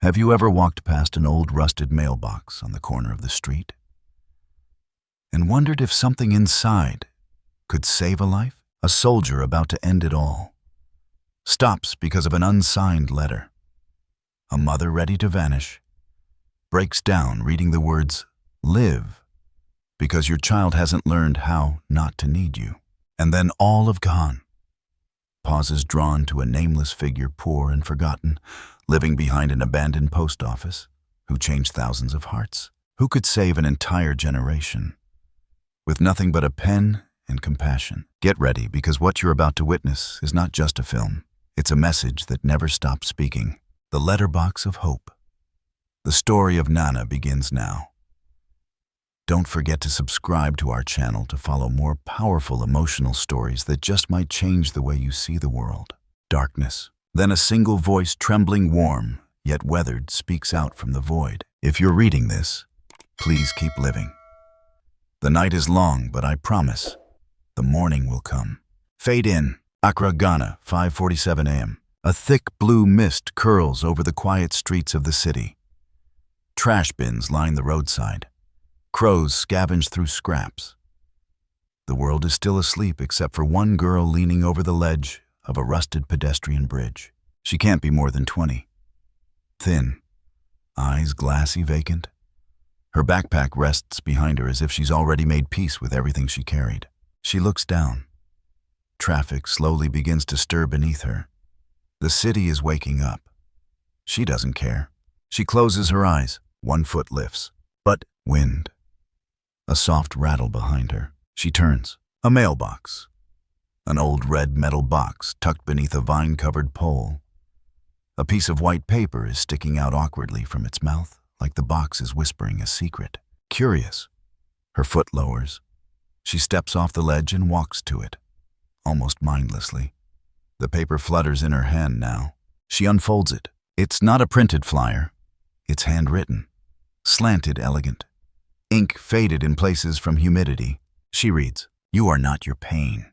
Have you ever walked past an old rusted mailbox on the corner of the street and wondered if something inside could save a life? A soldier about to end it all stops because of an unsigned letter. A mother ready to vanish breaks down reading the words, "Live," because your child hasn't learned how not to need you. And then all of gone. Pauses drawn to a nameless figure, poor and forgotten, living behind an abandoned post office, who changed thousands of hearts. Who could save an entire generation with nothing but a pen and compassion? Get ready, because what you're about to witness is not just a film. It's a message that never stops speaking. The Letterbox of Hope. The story of Nana begins now. Don't forget to subscribe to our channel to follow more powerful emotional stories that just might change the way you see the world. Darkness. Then a single voice, trembling, warm, yet weathered, speaks out from the void. If you're reading this, please keep living. The night is long, but I promise, the morning will come. Fade in. Accra, Ghana, 5:47 a.m. A thick blue mist curls over the quiet streets of the city. Trash bins line the roadside. Crows scavenge through scraps. The world is still asleep except for one girl leaning over the ledge of a rusted pedestrian bridge. She can't be more than 20. Thin, eyes glassy, vacant. Her backpack rests behind her as if she's already made peace with everything she carried. She looks down. Traffic slowly begins to stir beneath her. The city is waking up. She doesn't care. She closes her eyes. One foot lifts. But wind. A soft rattle behind her. She turns. A mailbox. An old red metal box tucked beneath a vine-covered pole. A piece of white paper is sticking out awkwardly from its mouth, like the box is whispering a secret. Curious. Her foot lowers. She steps off the ledge and walks to it, almost mindlessly. The paper flutters in her hand now. She unfolds it. It's not a printed flyer. It's handwritten. Slanted, elegant. Ink faded in places from humidity. She reads, "You are not your pain.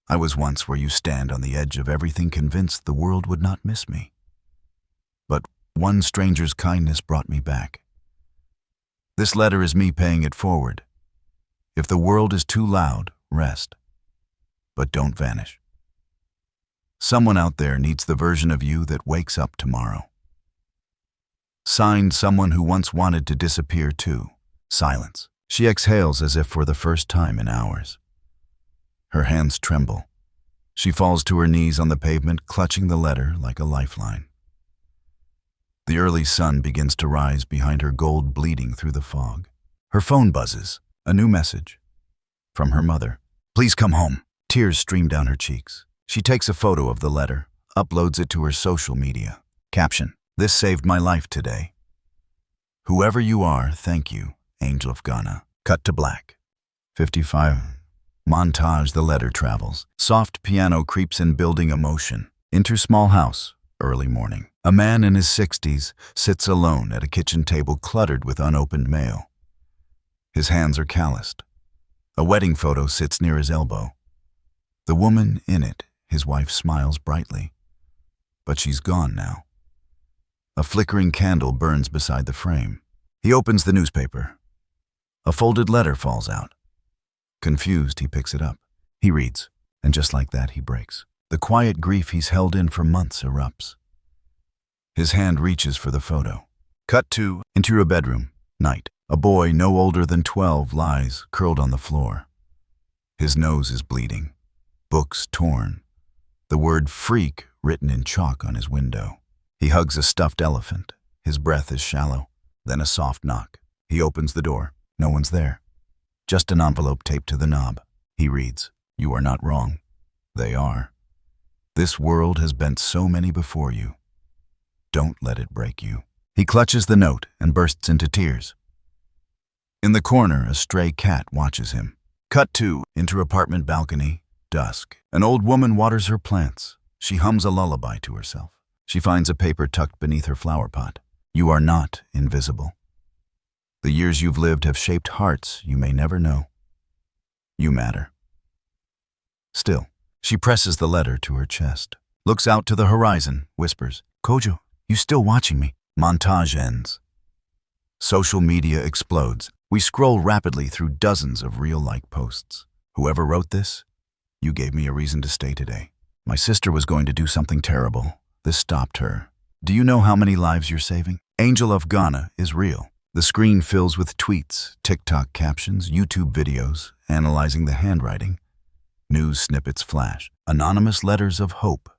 I was once where you stand on the edge of everything, convinced the world would not miss me. But one stranger's kindness brought me back. This letter is me paying it forward. If the world is too loud, rest. But don't vanish. Someone out there needs the version of you that wakes up tomorrow." Signed, someone who once wanted to disappear too. Silence. She exhales as if for the first time in hours. Her hands tremble. She falls to her knees on the pavement, clutching the letter like a lifeline. The early sun begins to rise behind her, gold bleeding through the fog. Her phone buzzes. A new message. From her mother. "Please come home." Tears stream down her cheeks. She takes a photo of the letter, uploads it to her social media. Caption: "This saved my life today. Whoever you are, thank you, Angel of Ghana." Cut to black. 55. Montage. The letter travels. Soft piano creeps in, building emotion. Enter small house. Early morning. A man in his 60s sits alone at a kitchen table cluttered with unopened mail. His hands are calloused. A wedding photo sits near his elbow. The woman in it, his wife, smiles brightly. But she's gone now. A flickering candle burns beside the frame. He opens the newspaper. A folded letter falls out. Confused, he picks it up. He reads, and just like that, he breaks. The quiet grief he's held in for months erupts. His hand reaches for the photo. Cut to into a bedroom. Night. A boy no older than 12 lies curled on the floor. His nose is bleeding. Books torn. The word freak written in chalk on his window. He hugs a stuffed elephant. His breath is shallow. Then a soft knock. He opens the door. No one's there. Just an envelope taped to the knob. He reads, "You are not wrong. They are. This world has bent so many before you. Don't let it break you." He clutches the note and bursts into tears. In the corner, a stray cat watches him. Cut to into apartment balcony. Dusk. An old woman waters her plants. She hums a lullaby to herself. She finds a paper tucked beneath her flower pot. "You are not invisible. The years you've lived have shaped hearts you may never know. You matter." Still, she presses the letter to her chest, looks out to the horizon, whispers, "Kojo." You still watching me? Montage ends. Social media explodes. We scroll rapidly through dozens of real-like posts. Whoever wrote this, you gave me a reason to stay today. My sister was going to do something terrible. This stopped her. Do you know how many lives you're saving? Angel of Ghana is real. The screen fills with tweets, TikTok captions, YouTube videos, analyzing the handwriting. News snippets flash. Anonymous letters of hope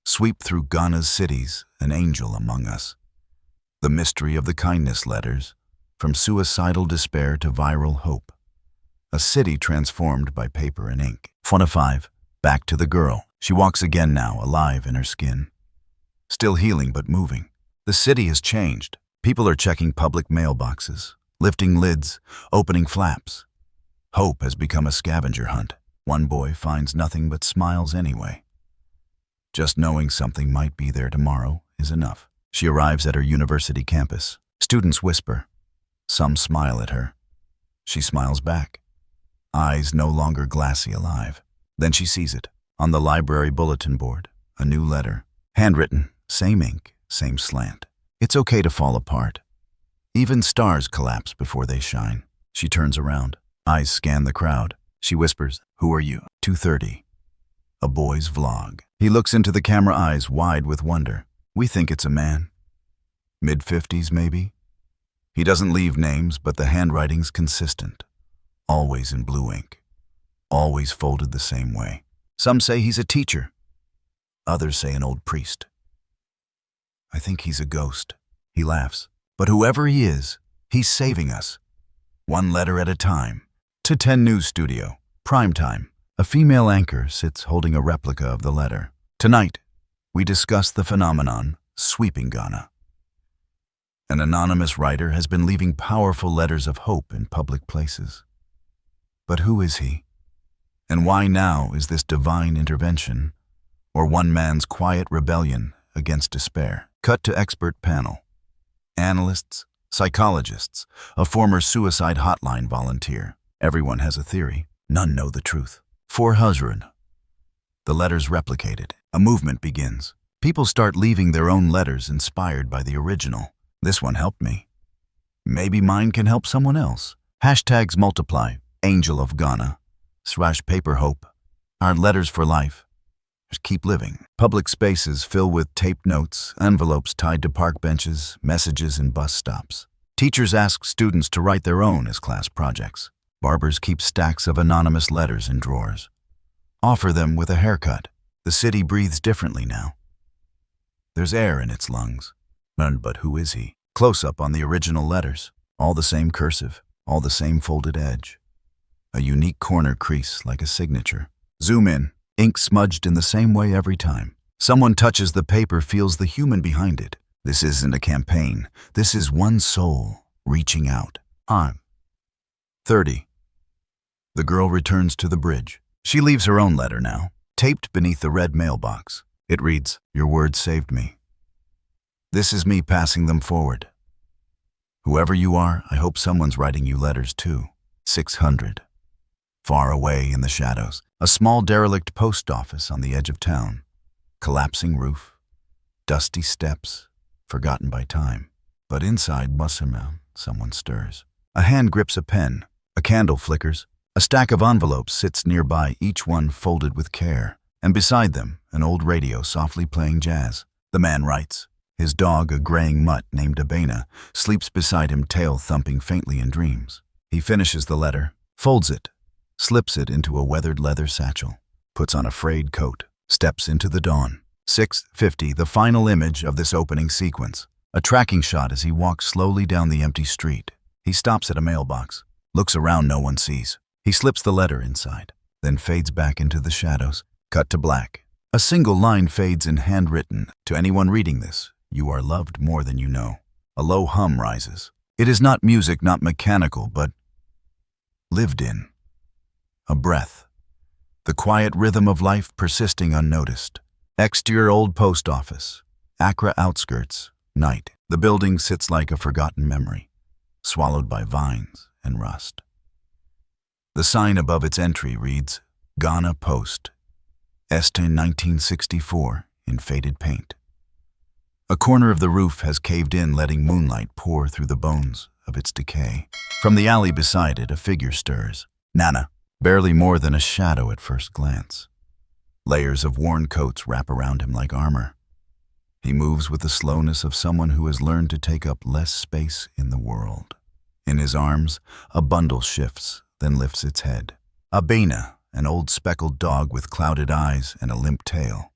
sweep through Ghana's cities, an angel among us. The mystery of the kindness letters, from suicidal despair to viral hope. A city transformed by paper and ink. 25. Back to the girl. She walks again now, alive in her skin. Still healing but moving. The city has changed. People are checking public mailboxes, lifting lids, opening flaps. Hope has become a scavenger hunt. One boy finds nothing but smiles anyway. Just knowing something might be there tomorrow is enough. She arrives at her university campus. Students whisper. Some smile at her. She smiles back. Eyes no longer glassy alive. Then she sees it. On the library bulletin board, a new letter. Handwritten, same ink, same slant. It's okay to fall apart. Even stars collapse before they shine. She turns around. Eyes scan the crowd. She whispers, "Who are you?" 2:30. A boy's vlog. He looks into the camera, eyes wide with wonder. We think it's a man. Mid-50s, maybe? He doesn't leave names, but the handwriting's consistent. Always in blue ink. Always folded the same way. Some say he's a teacher. Others say an old priest. I think he's a ghost. He laughs. But whoever he is, he's saving us. One letter at a time. To 10 News Studio. Prime time. A female anchor sits holding a replica of the letter. Tonight, we discuss the phenomenon sweeping Ghana. An anonymous writer has been leaving powerful letters of hope in public places. But who is he? And why now is this divine intervention, or one man's quiet rebellion against despair? Cut to expert panel. Analysts, psychologists, a former suicide hotline volunteer. Everyone has a theory. None know the truth. 400. The letters replicated. A movement begins. People start leaving their own letters inspired by the original. This one helped me. Maybe mine can help someone else. Hashtags multiply. Angel of Ghana. /paper hope. Our letters for life. Just keep living. Public spaces fill with taped notes, envelopes tied to park benches, messages in bus stops. Teachers ask students to write their own as class projects. Barbers keep stacks of anonymous letters in drawers. Offer them with a haircut. The city breathes differently now. There's air in its lungs. But who is he? Close up on the original letters. All the same cursive, all the same folded edge. A unique corner crease like a signature. Zoom in. Ink smudged in the same way every time. Someone touches the paper, feels the human behind it. This isn't a campaign. This is one soul reaching out. On. 30. The girl returns to the bridge. She leaves her own letter now, taped beneath the red mailbox. It reads, "Your words saved me." This is me passing them forward. Whoever you are, I hope someone's writing you letters too. 600. Far away in the shadows, a small derelict post office on the edge of town. Collapsing roof, dusty steps, forgotten by time. But inside Musserman, someone stirs. A hand grips a pen, a candle flickers. A stack of envelopes sits nearby, each one folded with care. And beside them, an old radio softly playing jazz. The man writes. His dog, a graying mutt named Abena, sleeps beside him, tail thumping faintly in dreams. He finishes the letter, folds it, slips it into a weathered leather satchel, puts on a frayed coat, steps into the dawn. 6:50, the final image of this opening sequence. A tracking shot as he walks slowly down the empty street. He stops at a mailbox, looks around, no one sees. He slips the letter inside, then fades back into the shadows. Cut to black. A single line fades in handwritten. To anyone reading this, you are loved more than you know. A low hum rises. It is not music, not mechanical, but lived in. A breath. The quiet rhythm of life persisting unnoticed. Exterior old post office. Accra outskirts. Night. The building sits like a forgotten memory, swallowed by vines and rust. The sign above its entry reads, Ghana Post. Este 1964 in faded paint. A corner of the roof has caved in, letting moonlight pour through the bones of its decay. From the alley beside it, a figure stirs. Nana, barely more than a shadow at first glance. Layers of worn coats wrap around him like armor. He moves with the slowness of someone who has learned to take up less space in the world. In his arms, a bundle shifts, then lifts its head. Abena, an old speckled dog with clouded eyes and a limp tail.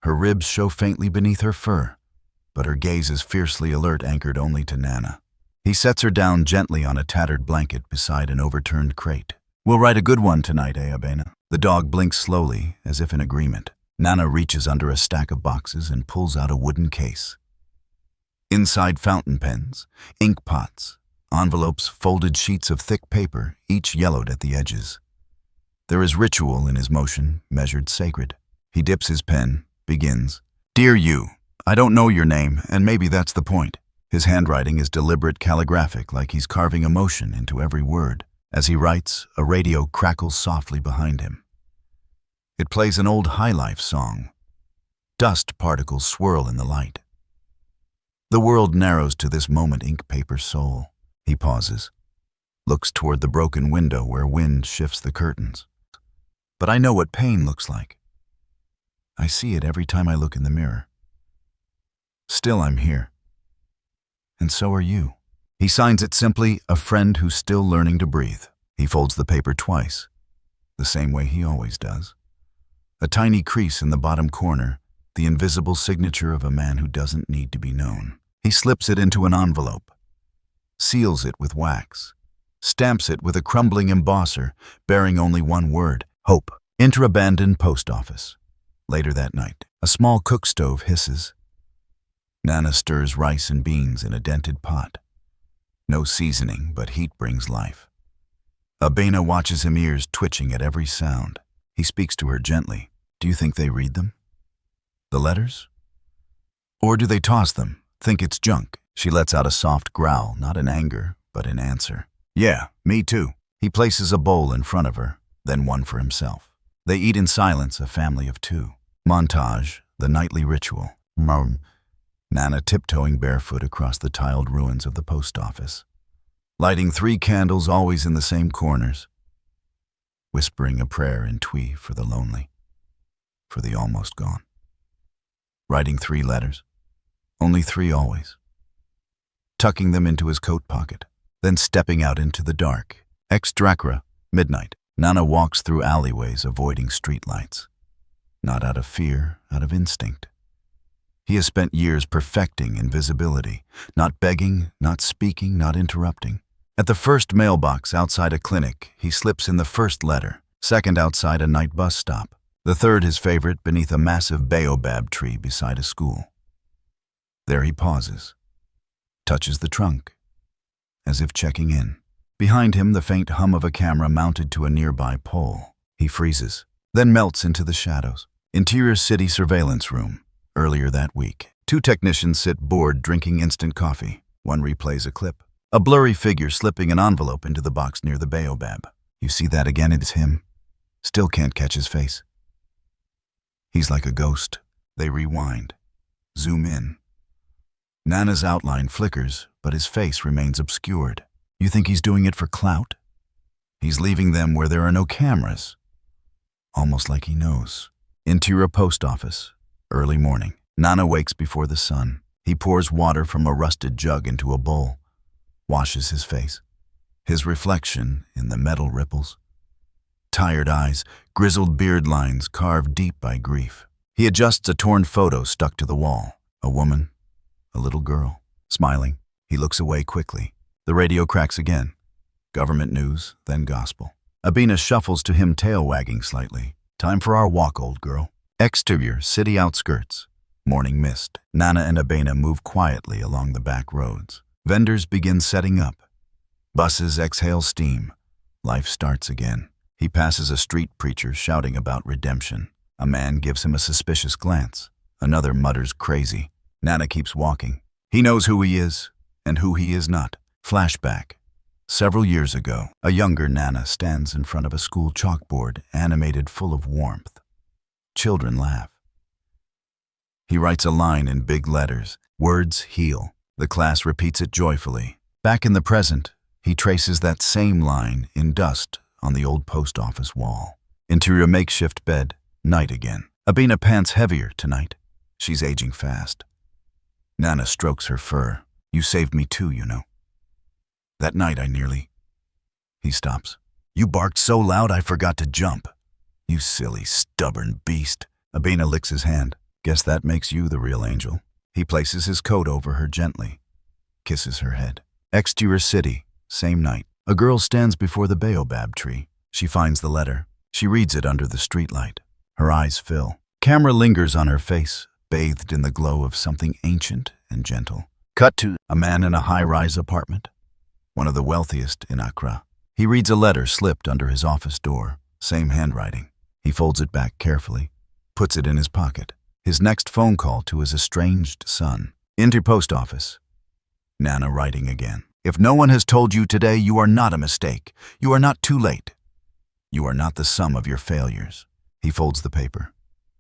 Her ribs show faintly beneath her fur, but her gaze is fiercely alert, anchored only to Nana. He sets her down gently on a tattered blanket beside an overturned crate. "We'll write a good one tonight, Abena?" The dog blinks slowly, as if in agreement. Nana reaches under a stack of boxes and pulls out a wooden case. Inside, fountain pens, ink pots, envelopes, folded sheets of thick paper, each yellowed at the edges. There is ritual in his motion, measured sacred. He dips his pen, begins. "Dear you, I don't know your name, and maybe that's the point." His handwriting is deliberate, calligraphic, like he's carving emotion into every word. As he writes, a radio crackles softly behind him. It plays an old High Life song. Dust particles swirl in the light. The world narrows to this moment, ink paper soul. He pauses, looks toward the broken window where wind shifts the curtains. "But I know what pain looks like. I see it every time I look in the mirror. Still, I'm here. And so are you." He signs it simply, "A friend who's still learning to breathe." He folds the paper twice, the same way he always does. A tiny crease in the bottom corner, the invisible signature of a man who doesn't need to be known. He slips it into an envelope, seals it with wax, stamps it with a crumbling embosser bearing only one word: Hope. Enter abandoned post office. Later that night, a small cook stove hisses. Nana stirs rice and beans in a dented pot. No seasoning, but heat brings life. Abena watches him, ears twitching at every sound. He speaks to her gently. "Do you think they read them? The letters? Or do they toss them, think it's junk?" She lets out a soft growl, not in anger, but in answer. "Yeah, me too." He places a bowl in front of her, then one for himself. They eat in silence, a family of two. Montage, the nightly ritual. Nana tiptoeing barefoot across the tiled ruins of the post office, lighting 3 candles always in the same corners, whispering a prayer in Twi for the lonely, for the almost gone. Writing 3 letters, only 3 always. Tucking them into his coat pocket, then stepping out into the dark. Extracra, midnight. Nana walks through alleyways, avoiding streetlights. Not out of fear, out of instinct. He has spent years perfecting invisibility, not begging, not speaking, not interrupting. At the first mailbox outside a clinic, he slips in the first letter, second outside a night bus stop, the third, his favorite, beneath a massive baobab tree beside a school. There he pauses, touches the trunk, as if checking in. Behind him, the faint hum of a camera mounted to a nearby pole. He freezes, then melts into the shadows. Interior city surveillance room. Earlier that week, 2 technicians sit bored drinking instant coffee. One replays a clip. A blurry figure slipping an envelope into the box near the baobab. You see that again, it's him. Still can't catch his face. He's like a ghost. They rewind. Zoom in. Nana's outline flickers, but his face remains obscured. You think he's doing it for clout? He's leaving them where there are no cameras. Almost like he knows. Interior post office. Early morning. Nana wakes before the sun. He pours water from a rusted jug into a bowl. Washes his face. His reflection in the metal ripples. Tired eyes, grizzled beard lines carved deep by grief. He adjusts a torn photo stuck to the wall. A woman, a little girl, smiling. He looks away quickly. The radio cracks again. Government news, then gospel. Abena shuffles to him, tail wagging slightly. "Time for our walk, old girl." Exterior, city outskirts. Morning mist. Nana and Abena move quietly along the back roads. Vendors begin setting up. Buses exhale steam. Life starts again. He passes a street preacher shouting about redemption. A man gives him a suspicious glance. Another mutters crazy. Nana keeps walking. He knows who he is and who he is not. Flashback. Several years ago, a younger Nana stands in front of a school chalkboard, animated, full of warmth. Children laugh. He writes a line in big letters. Words heal. The class repeats it joyfully. Back in the present, he traces that same line in dust on the old post office wall. Interior makeshift bed, night again. Abina pants heavier tonight. She's aging fast. Nana strokes her fur. You saved me too, you know. That night I nearly... He stops. You barked so loud I forgot to jump. You silly, stubborn beast. Abina licks his hand. Guess that makes you the real angel. He places his coat over her gently, kisses her head. Exterior city, same night. A girl stands before the baobab tree. She finds the letter. She reads it under the streetlight. Her eyes fill. Camera lingers on her face, bathed in the glow of something ancient and gentle. Cut to a man in a high-rise apartment, one of the wealthiest in Accra. He reads a letter slipped under his office door, same handwriting. He folds it back carefully, puts it in his pocket. His next phone call to his estranged son. Into post office. Nana writing again. If no one has told you today, you are not a mistake. You are not too late. You are not the sum of your failures. He folds the paper,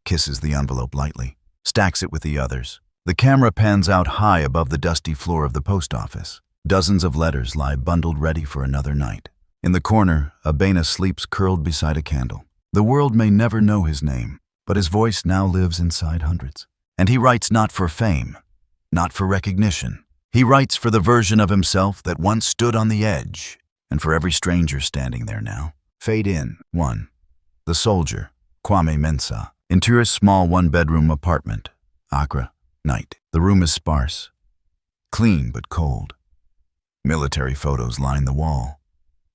kisses the envelope lightly, stacks it with the others. The camera pans out high above the dusty floor of the post office. Dozens of letters lie bundled ready for another night. In the corner, Abena sleeps curled beside a candle. The world may never know his name, but his voice now lives inside hundreds. And he writes not for fame, not for recognition. He writes for the version of himself that once stood on the edge, and for every stranger standing there now. Fade in. 1. The Soldier, Kwame Mensah. Interior small one-bedroom apartment. Accra, night. The room is sparse, clean but cold. Military photos line the wall.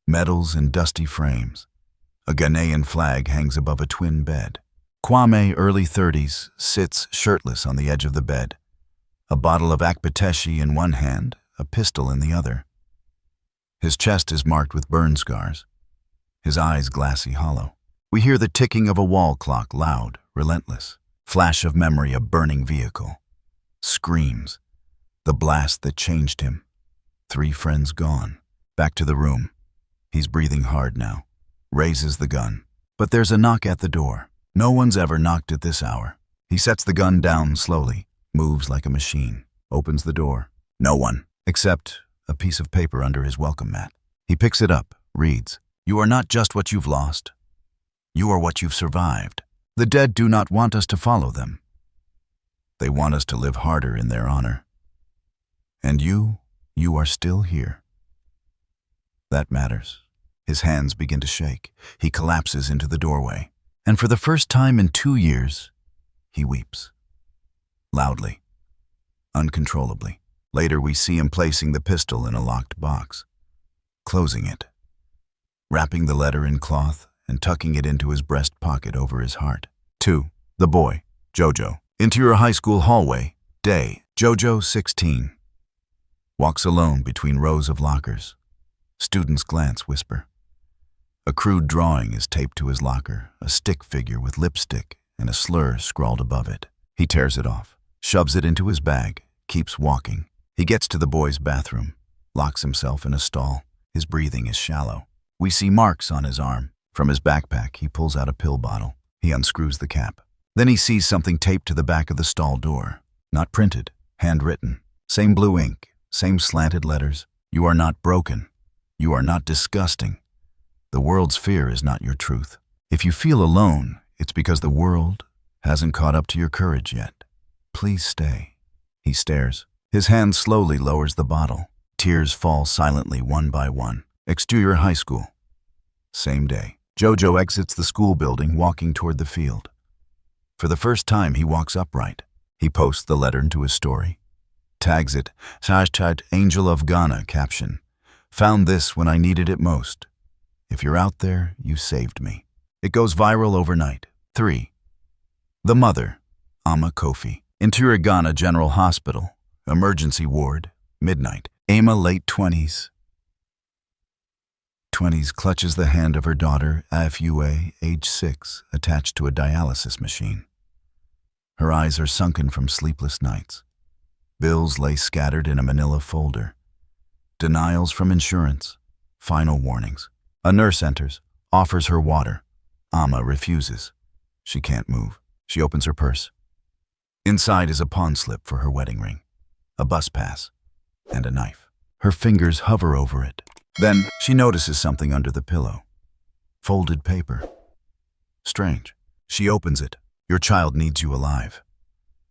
Medals in dusty frames. A Ghanaian flag hangs above a twin bed. Kwame, early 30s, sits shirtless on the edge of the bed. A bottle of Akbateshi in one hand, a pistol in the other. His chest is marked with burn scars, his eyes glassy hollow. We hear the ticking of a wall clock, loud, relentless. Flash of memory, a burning vehicle. Screams. The blast that changed him. 3 friends gone. Back to the room. He's breathing hard now. Raises the gun. But there's a knock at the door. No one's ever knocked at this hour. He sets the gun down slowly, moves like a machine, opens the door. No one, except a piece of paper under his welcome mat. He picks it up, reads, You are not just what you've lost. You are what you've survived. The dead do not want us to follow them. They want us to live harder in their honor. And you are still here. That matters. His hands begin to shake. He collapses into the doorway. And for the first time in 2 years, he weeps. Loudly. Uncontrollably. Later we see him placing the pistol in a locked box. Closing it. Wrapping the letter in cloth and tucking it into his breast pocket over his heart. 2. The boy, Jojo. Interior high school hallway. Day. Jojo, 16. Walks alone between rows of lockers. Students glance, whisper. A crude drawing is taped to his locker, a stick figure with lipstick and a slur scrawled above it. He tears it off, shoves it into his bag, keeps walking. He gets to the boys' bathroom, locks himself in a stall. His breathing is shallow. We see marks on his arm. From his backpack, he pulls out a pill bottle. He unscrews the cap. Then he sees something taped to the back of the stall door. Not printed, handwritten. Same blue ink, same slanted letters. You are not broken. You are not disgusting. The world's fear is not your truth. If you feel alone, it's because the world hasn't caught up to your courage yet. Please stay. He stares. His hand slowly lowers the bottle. Tears fall silently one by one. Exterior high school. Same day. Jojo exits the school building, walking toward the field. For the first time, he walks upright. He posts the letter into his story. Tags it, #Angel of Ghana caption. Found this when I needed it most. If you're out there, you saved me. It goes viral overnight. 3. The mother, Ama Kofi. Interior Ghana General Hospital. Emergency ward. Midnight. Ama, late 20s. Clutches the hand of her daughter, Afua, age 6, attached to a dialysis machine. Her eyes are sunken from sleepless nights. Bills lay scattered in a manila folder. Denials from insurance. Final warnings. A nurse enters, offers her water. Ama refuses. She can't move. She opens her purse. Inside is a pawn slip for her wedding ring, a bus pass, and a knife. Her fingers hover over it. Then she notices something under the pillow. Folded paper. Strange. She opens it. Your child needs you alive.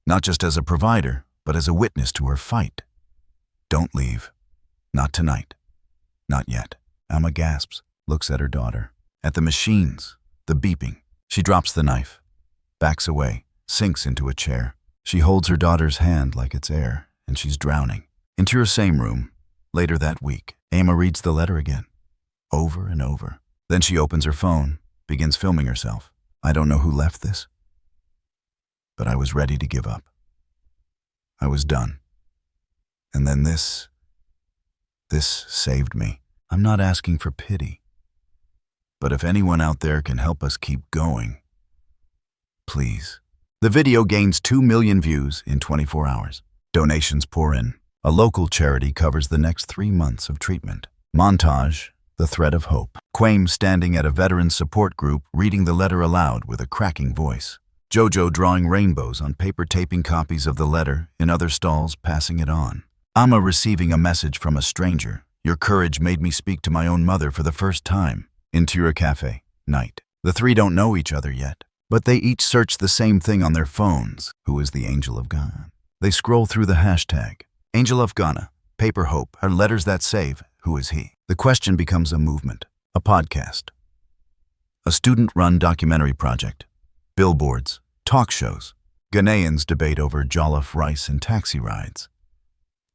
Not just as a provider, but as a witness to her fight. Don't leave. Not tonight. Not yet. Alma gasps, looks at her daughter. At the machines, the beeping. She drops the knife, backs away, sinks into a chair. She holds her daughter's hand like it's air, and she's drowning. Into her same room, later that week, Alma reads the letter again, over and over. Then she opens her phone, begins filming herself. I don't know who left this, but I was ready to give up. I was done. And then this saved me. I'm not asking for pity, but if anyone out there can help us keep going, please. The video gains 2 million views in 24 hours. Donations pour in. A local charity covers the next 3 months of treatment. Montage, the thread of hope. Quame standing at a veteran support group reading the letter aloud with a cracking voice. Jojo drawing rainbows on paper taping copies of the letter, in other stalls passing it on. Amma receiving a message from a stranger. Your courage made me speak to my own mother for the first time. Interior cafe, night. The three don't know each other yet, but they each search the same thing on their phones. Who is the angel of God? They scroll through the hashtag. Angel of Ghana, Paper Hope, are letters that save. Who is he? The question becomes a movement, a podcast, a student-run documentary project, billboards, talk shows. Ghanaians debate over jollof rice and taxi rides.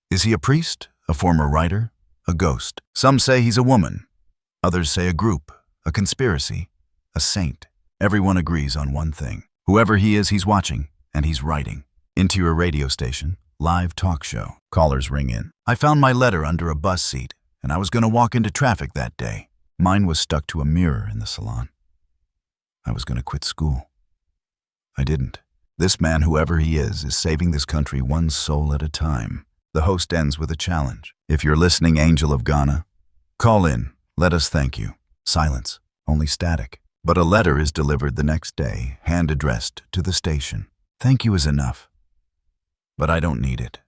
Is he a priest, a former writer, a ghost? Some say he's a woman. Others say a group, a conspiracy, a saint. Everyone agrees on one thing. Whoever he is, he's watching, and he's writing. Interior radio station, live talk show. Callers ring in. I found my letter under a bus seat, and I was going to walk into traffic that day. Mine was stuck to a mirror in the salon. I was going to quit school. I didn't. This man, whoever he is saving this country one soul at a time. The host ends with a challenge. If you're listening, Angel of Ghana, call in. Let us thank you. Silence. Only static. But a letter is delivered the next day, hand-addressed to the station. Thank you is enough. But I don't need it.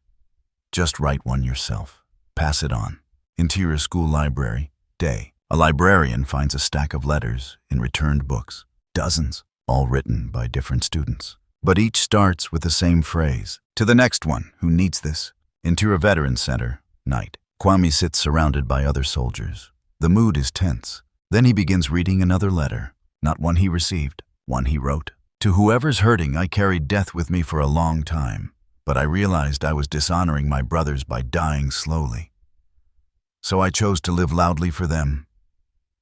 Just write one yourself. Pass it on. Interior school library. Day. A librarian finds a stack of letters in returned books. Dozens, all written by different students. But each starts with the same phrase. To the next one who needs this. Interior Veterans Center. Night. Kwame sits surrounded by other soldiers. The mood is tense. Then he begins reading another letter. Not one he received, one he wrote. To whoever's hurting, I carried death with me for a long time, but I realized I was dishonoring my brothers by dying slowly. So I chose to live loudly for them.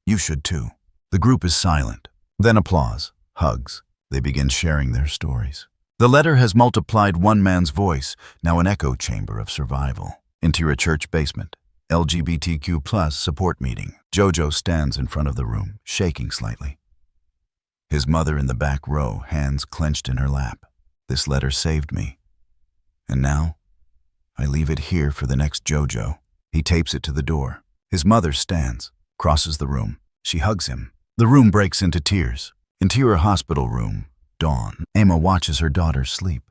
You should too. The group is silent. Then applause, hugs. They begin sharing their stories. The letter has multiplied one man's voice, now an echo chamber of survival. Into a church basement. LGBTQ+ support meeting. Jojo stands in front of the room, shaking slightly. His mother in the back row, hands clenched in her lap. This letter saved me. And now, I leave it here for the next Jojo. He tapes it to the door. His mother stands, crosses the room. She hugs him. The room breaks into tears. Interior hospital room, dawn. Emma watches her daughter sleep.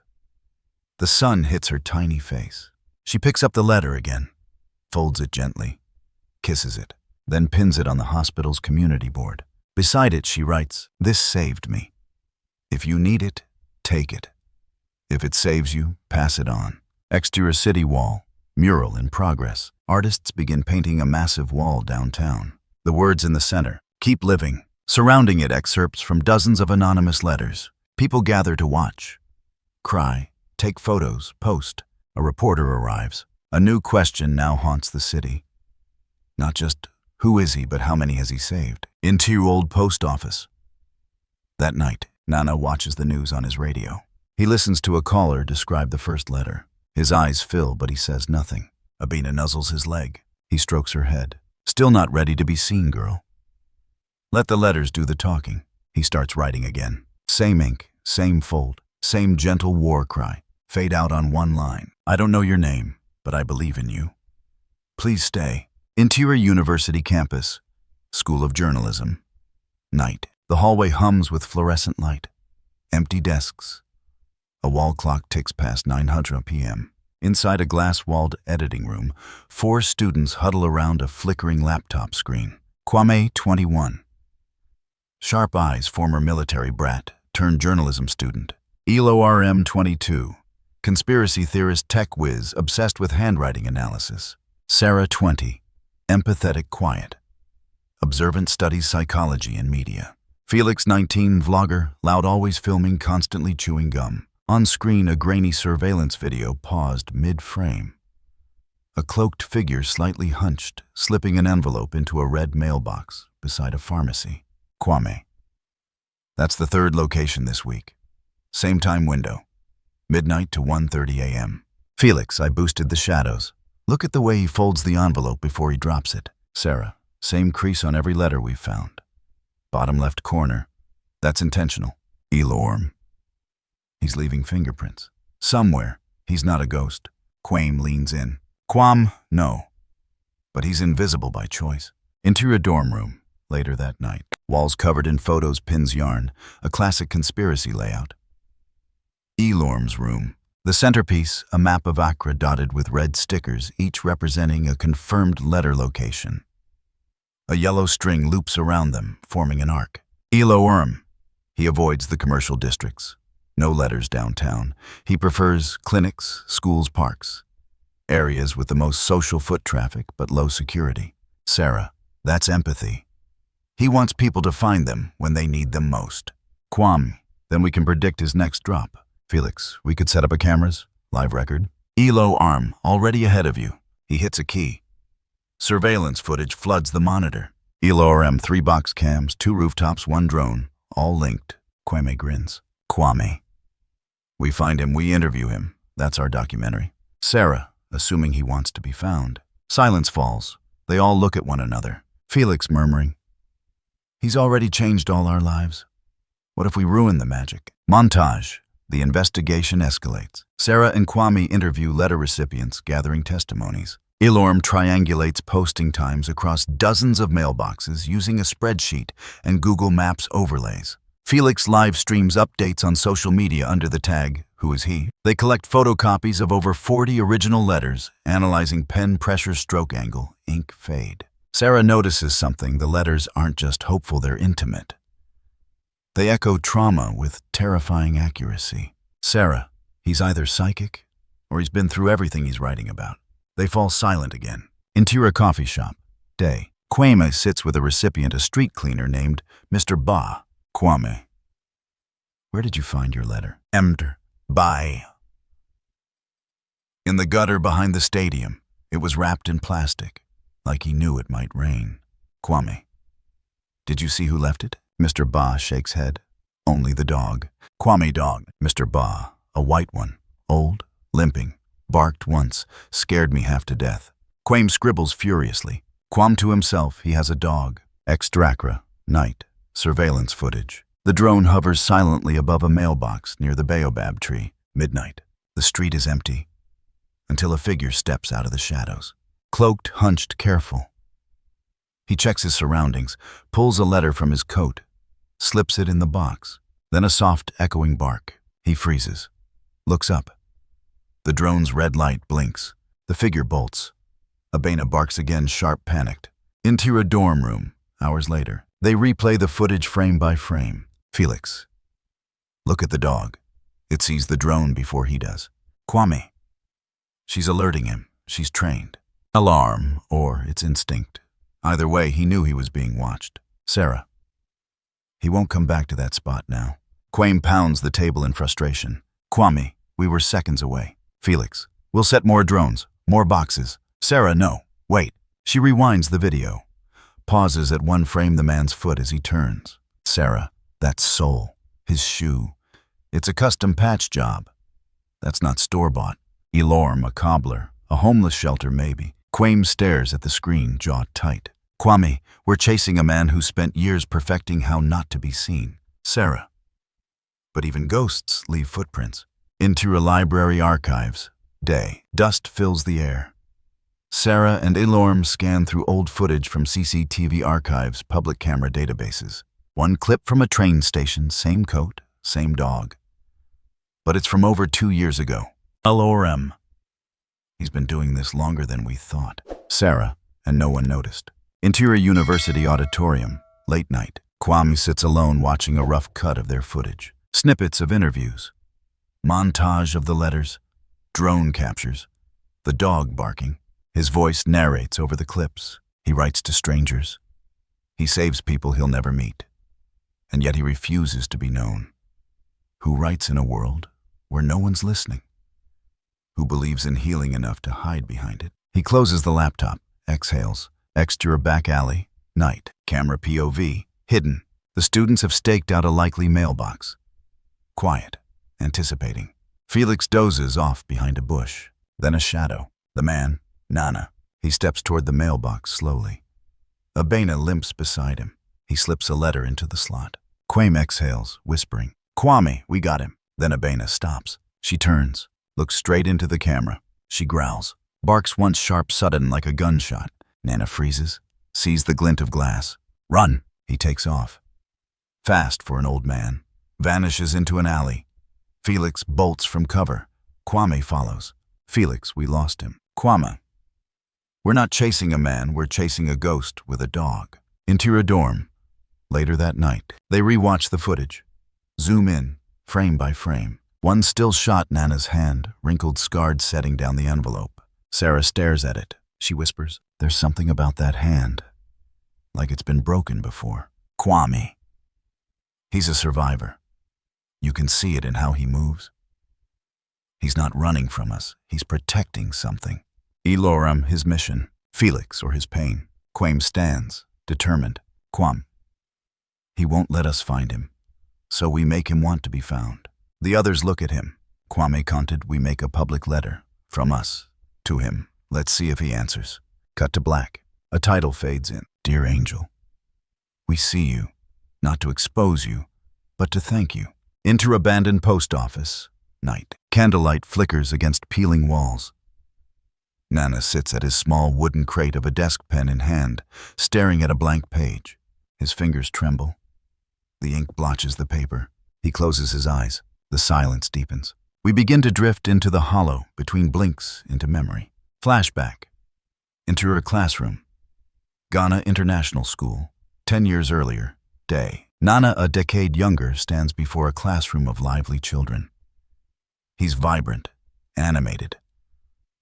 The sun hits her tiny face. She picks up the letter again, folds it gently, kisses it, then pins it on the hospital's community board. Beside it, she writes, "This saved me. If you need it, take it. If it saves you, pass it on." Exterior city wall, mural in progress. Artists begin painting a massive wall downtown. The words in the center, "Keep living." Surrounding it, excerpts from dozens of anonymous letters. People gather to watch, cry, take photos, post. A reporter arrives. A new question now haunts the city. Not just, who is he, but how many has he saved? Into old post office. That night, Nana watches the news on his radio. He listens to a caller describe the first letter. His eyes fill, but he says nothing. Abina nuzzles his leg. He strokes her head. Still not ready to be seen, girl. Let the letters do the talking. He starts writing again. Same ink, same fold, same gentle war cry. Fade out on one line. I don't know your name, but I believe in you. Please stay. Interior University campus. School of Journalism. Night. The hallway hums with fluorescent light. Empty desks. A wall clock ticks past 900 p.m. Inside a glass-walled editing room, 4 students huddle around a flickering laptop screen. Kwame, 21. Sharp eyes, former military brat, turned journalism student. Elo RM, 22. Conspiracy theorist tech whiz, obsessed with handwriting analysis. Sarah, 20. Empathetic quiet. Observant, studies psychology and media. Felix, 19. Vlogger, loud, always filming, constantly chewing gum. On screen, a grainy surveillance video paused mid-frame. A cloaked figure slightly hunched, slipping an envelope into a red mailbox beside a pharmacy. Kwame. That's the 3rd location this week. Same time window. Midnight to 1:30 a.m. Felix, I boosted the shadows. Look at the way he folds the envelope before he drops it. Sarah, same crease on every letter we've found. Bottom left corner. That's intentional. Elorm. He's leaving fingerprints. Somewhere. He's not a ghost. Kwame leans in. Kwam, no. But he's invisible by choice. Interior dorm room. Later that night. Walls covered in photos, pins, yarn. A classic conspiracy layout. Elorm's room. The centerpiece, a map of Accra dotted with red stickers, each representing a confirmed letter location. A yellow string loops around them, forming an arc. Elorm. He avoids the commercial districts. No letters downtown. He prefers clinics, schools, parks. Areas with the most social foot traffic, but low security. Sarah. That's empathy. He wants people to find them when they need them most. Kwam. Then we can predict his next drop. Felix, we could set up a cameras, live record. Elo arm, already ahead of you. He hits a key. Surveillance footage floods the monitor. Elo RM, 3 box cams, 2 rooftops, 1 drone, all linked. Kwame grins. Kwame. We find him, we interview him. That's our documentary. Sarah, assuming he wants to be found. Silence falls. They all look at one another. Felix murmuring. He's already changed all our lives. What if we ruin the magic? Montage. The investigation escalates. Sarah and Kwame interview letter recipients, gathering testimonies. Elorm triangulates posting times across dozens of mailboxes using a spreadsheet and Google Maps overlays. Felix live streams updates on social media under the tag, Who is he? They collect photocopies of over 40 original letters, analyzing pen pressure, stroke angle, ink fade. Sarah notices something. The letters aren't just hopeful, they're intimate. They echo trauma with terrifying accuracy. Sarah, he's either psychic or he's been through everything he's writing about. They fall silent again. Interior coffee shop. Day. Kwame sits with a recipient, a street cleaner named Mr. Ba. Kwame. Where did you find your letter? Emter. Bye. In the gutter behind the stadium. It was wrapped in plastic, like he knew it might rain. Kwame. Did you see who left it? Mr. Ba shakes head. Only the dog. Kwame dog. Mr. Ba, a white one, old, limping, barked once, scared me half to death. Kwame scribbles furiously. Kwam to himself, he has a dog. Extracra, night, surveillance footage. The drone hovers silently above a mailbox near the baobab tree. Midnight. The street is empty, until a figure steps out of the shadows. Cloaked, hunched, careful. He checks his surroundings, pulls a letter from his coat, slips it in the box. Then a soft, echoing bark. He freezes, looks up. The drone's red light blinks. The figure bolts. Abena barks again, sharp, panicked. Into a dorm room, hours later. They replay the footage frame by frame. Felix. Look at the dog. It sees the drone before he does. Kwame. She's alerting him. She's trained. Alarm, or it's instinct. Either way, he knew he was being watched. Sarah. He won't come back to that spot now. Kwame pounds the table in frustration. Kwame, we were seconds away. Felix. We'll set more drones, more boxes. Sarah, no. Wait. She rewinds the video. Pauses at one frame, the man's foot as he turns. Sarah. That's sole. His shoe. It's a custom patch job. That's not store-bought. Elorm, a cobbler. A homeless shelter, maybe. Kwame stares at the screen, jaw tight. Kwame, we're chasing a man who spent years perfecting how not to be seen. Sarah. But even ghosts leave footprints. Into a library archives. Day. Dust fills the air. Sarah and Elorm scan through old footage from CCTV archives, public camera databases. One clip from a train station, same coat, same dog. but it's from over 2 years ago. LORM. He's been doing this longer than we thought. Sarah, and no one noticed. Interior University Auditorium, late night. Kwame sits alone watching a rough cut of their footage. Snippets of interviews. Montage of the letters. Drone captures. The dog barking. His voice narrates over the clips. He writes to strangers. He saves people he'll never meet. And yet he refuses to be known. Who writes in a world where no one's listening? Who believes in healing enough to hide behind it? He closes the laptop, exhales. Exterior back alley, night. Camera POV, hidden. The students have staked out a likely mailbox. Quiet, anticipating. Felix dozes off behind a bush. Then a shadow. The man, Nana. He steps toward the mailbox slowly. Abena limps beside him. He slips a letter into the slot. Kwame exhales, whispering, "Kwame, we got him." Then Abena stops. She turns, looks straight into the camera. She growls, barks once sharp, sudden like a gunshot. Nana freezes, sees the glint of glass. "Run!" He takes off. Fast for an old man. Vanishes into an alley. Felix bolts from cover. Kwame follows. "Felix, we lost him." "Kwame, we're not chasing a man, we're chasing a ghost with a dog." Interior dorm. Later that night, they rewatch the footage. Zoom in, frame by frame. One still shot, Nana's hand, wrinkled, scarred, setting down the envelope. Sarah stares at it. She whispers, "There's something about that hand, like it's been broken before." Kwame. He's a survivor. You can see it in how he moves. He's not running from us. He's protecting something. Eloram, his mission. Felix, or his pain. Kwame stands, determined. Kwame. He won't let us find him, so we make him want to be found. The others look at him. Kwame counted, "We make a public letter, from us, to him. Let's see if he answers." Cut to black. A title fades in. "Dear Angel, we see you, not to expose you, but to thank you." Enter abandoned post office. Night. Candlelight flickers against peeling walls. Nana sits at his small wooden crate of a desk pen in hand, staring at a blank page. His fingers tremble. The ink blotches the paper. He closes his eyes. The silence deepens. We begin to drift into the hollow, between blinks into memory. Flashback. Enter a classroom. Ghana International School. 10 years earlier. Day. Nana, a decade younger, stands before a classroom of lively children. He's vibrant, animated.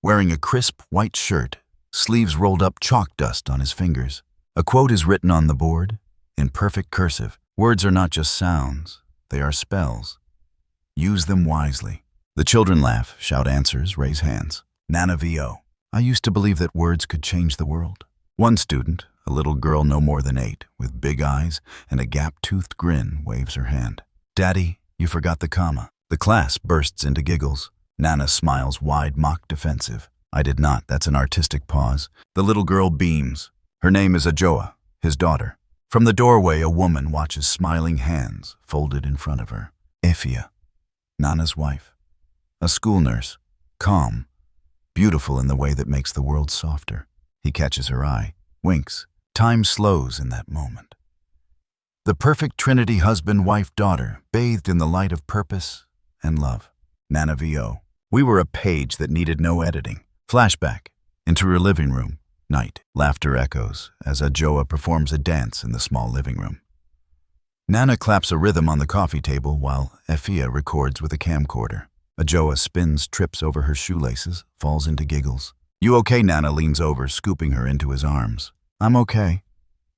Wearing a crisp white shirt, sleeves rolled up, chalk dust on his fingers. A quote is written on the board, in perfect cursive. Words are not just sounds, they are spells. Use them wisely. The children laugh, shout answers, raise hands. Nana VO. I used to believe that words could change the world. One student, a little girl no more than 8, with big eyes and a gap-toothed grin, waves her hand. Daddy, you forgot the comma. The class bursts into giggles. Nana smiles wide, mock defensive. I did not, that's an artistic pause. The little girl beams. Her name is Ajoa, his daughter. From the doorway, a woman watches, smiling hands folded in front of her. Ifia, Nana's wife. A school nurse, calm, beautiful in the way that makes the world softer. He catches her eye, winks. Time slows in that moment. The perfect trinity, husband, wife, daughter, bathed in the light of purpose and love. Nana VO. We were a page that needed no editing. Flashback. Into her living room. Night. Laughter echoes as Ajoa performs a dance in the small living room. Nana claps a rhythm on the coffee table while Ifia records with a camcorder. Ajoa spins, trips over her shoelaces, falls into giggles. You okay? Nana leans over, scooping her into his arms. I'm okay.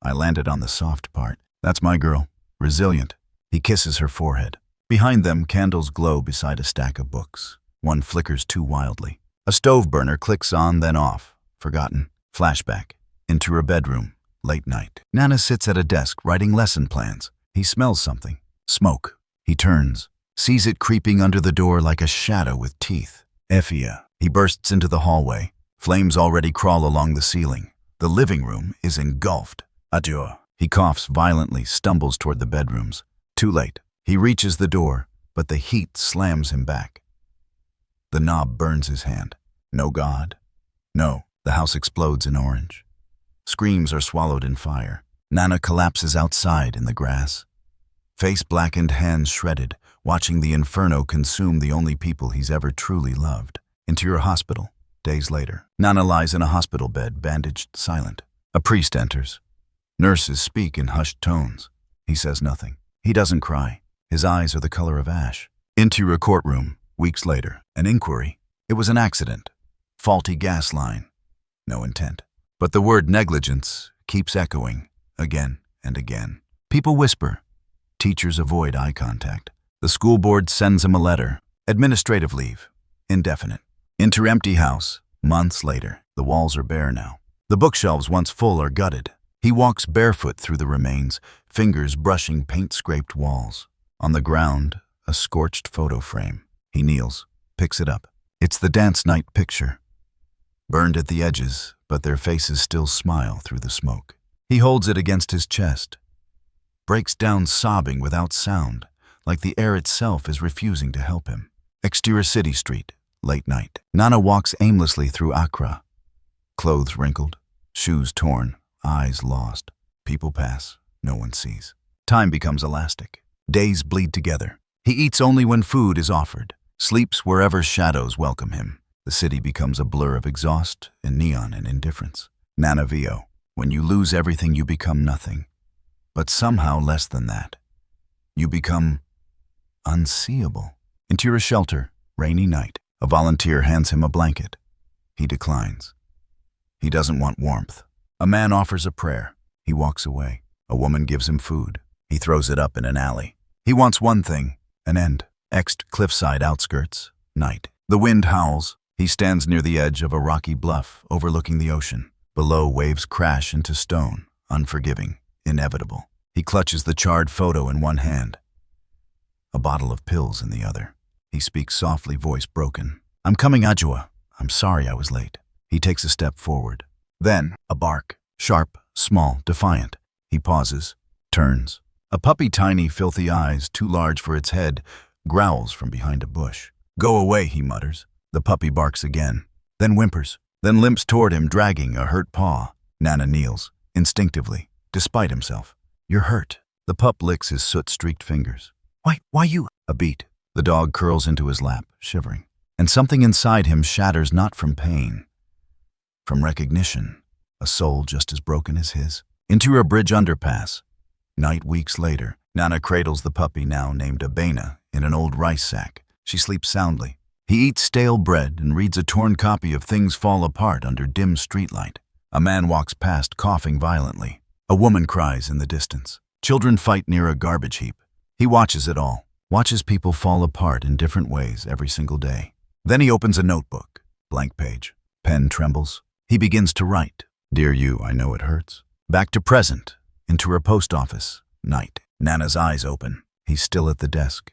I landed on the soft part. That's my girl. Resilient. He kisses her forehead. Behind them, candles glow beside a stack of books. One flickers too wildly. A stove burner clicks on, then off. Forgotten. Flashback. Into her bedroom. Late night. Nana sits at a desk, writing lesson plans. He smells something. Smoke. He turns. Sees it creeping under the door like a shadow with teeth. Ifia. He bursts into the hallway. Flames already crawl along the ceiling. The living room is engulfed. Ajoa. He coughs violently, stumbles toward the bedrooms. Too late. He reaches the door, but the heat slams him back. The knob burns his hand. No God. No. The house explodes in orange. Screams are swallowed in fire. Nana collapses outside in the grass. Face blackened, hands shredded, watching the inferno consume the only people he's ever truly loved. Interior hospital. Days later, Nana lies in a hospital bed, bandaged, silent. A priest enters. Nurses speak in hushed tones. He says nothing. He doesn't cry. His eyes are the color of ash. Interior courtroom. Weeks later, an inquiry. It was an accident. Faulty gas line. No intent. But the word negligence keeps echoing again and again. People whisper. Teachers avoid eye contact. The school board sends him a letter. Administrative leave. Indefinite. Enter empty house. Months later. The walls are bare now. The bookshelves once full are gutted. He walks barefoot through the remains, fingers brushing paint-scraped walls. On the ground, a scorched photo frame. He kneels, picks it up. It's the dance night picture. Burned at the edges, but their faces still smile through the smoke. He holds it against his chest. Breaks down sobbing without sound, like the air itself is refusing to help him. Exterior city street. Late night. Nana walks aimlessly through Accra. Clothes wrinkled, shoes torn, eyes lost. People pass, no one sees. Time becomes elastic. Days bleed together. He eats only when food is offered, sleeps wherever shadows welcome him. The city becomes a blur of exhaust and neon and indifference. Nana Vio. When you lose everything, you become nothing. But somehow less than that. You become unseeable. Interior shelter. Rainy night. A volunteer hands him a blanket. He declines. He doesn't want warmth. A man offers a prayer. He walks away. A woman gives him food. He throws it up in an alley. He wants one thing, an end. Exed cliffside outskirts. Night. The wind howls. He stands near the edge of a rocky bluff overlooking the ocean. Below, waves crash into stone, unforgiving, inevitable. He clutches the charred photo in one hand, a bottle of pills in the other. He speaks softly, voice broken. I'm coming, Ajua. I'm sorry I was late. He takes a step forward. Then, a bark. Sharp, small, defiant. He pauses, turns. A puppy, tiny, filthy eyes, too large for its head, growls from behind a bush. Go away, he mutters. The puppy barks again, then whimpers, then limps toward him, dragging a hurt paw. Nana kneels, instinctively, despite himself. You're hurt. The pup licks his soot-streaked fingers. Why you? A beat. The dog curls into his lap, shivering. And something inside him shatters not from pain, from recognition. A soul just as broken as his. Into a bridge underpass. Night weeks later, Nana cradles the puppy, now named Abena, in an old rice sack. She sleeps soundly. He eats stale bread and reads a torn copy of Things Fall Apart under dim streetlight. A man walks past, coughing violently. A woman cries in the distance. Children fight near a garbage heap. He watches it all. Watches people fall apart in different ways every single day. Then he opens a notebook. Blank page. Pen trembles. He begins to write. Dear you, I know it hurts. Back to present. Into her post office. Night. Nana's eyes open. He's still at the desk.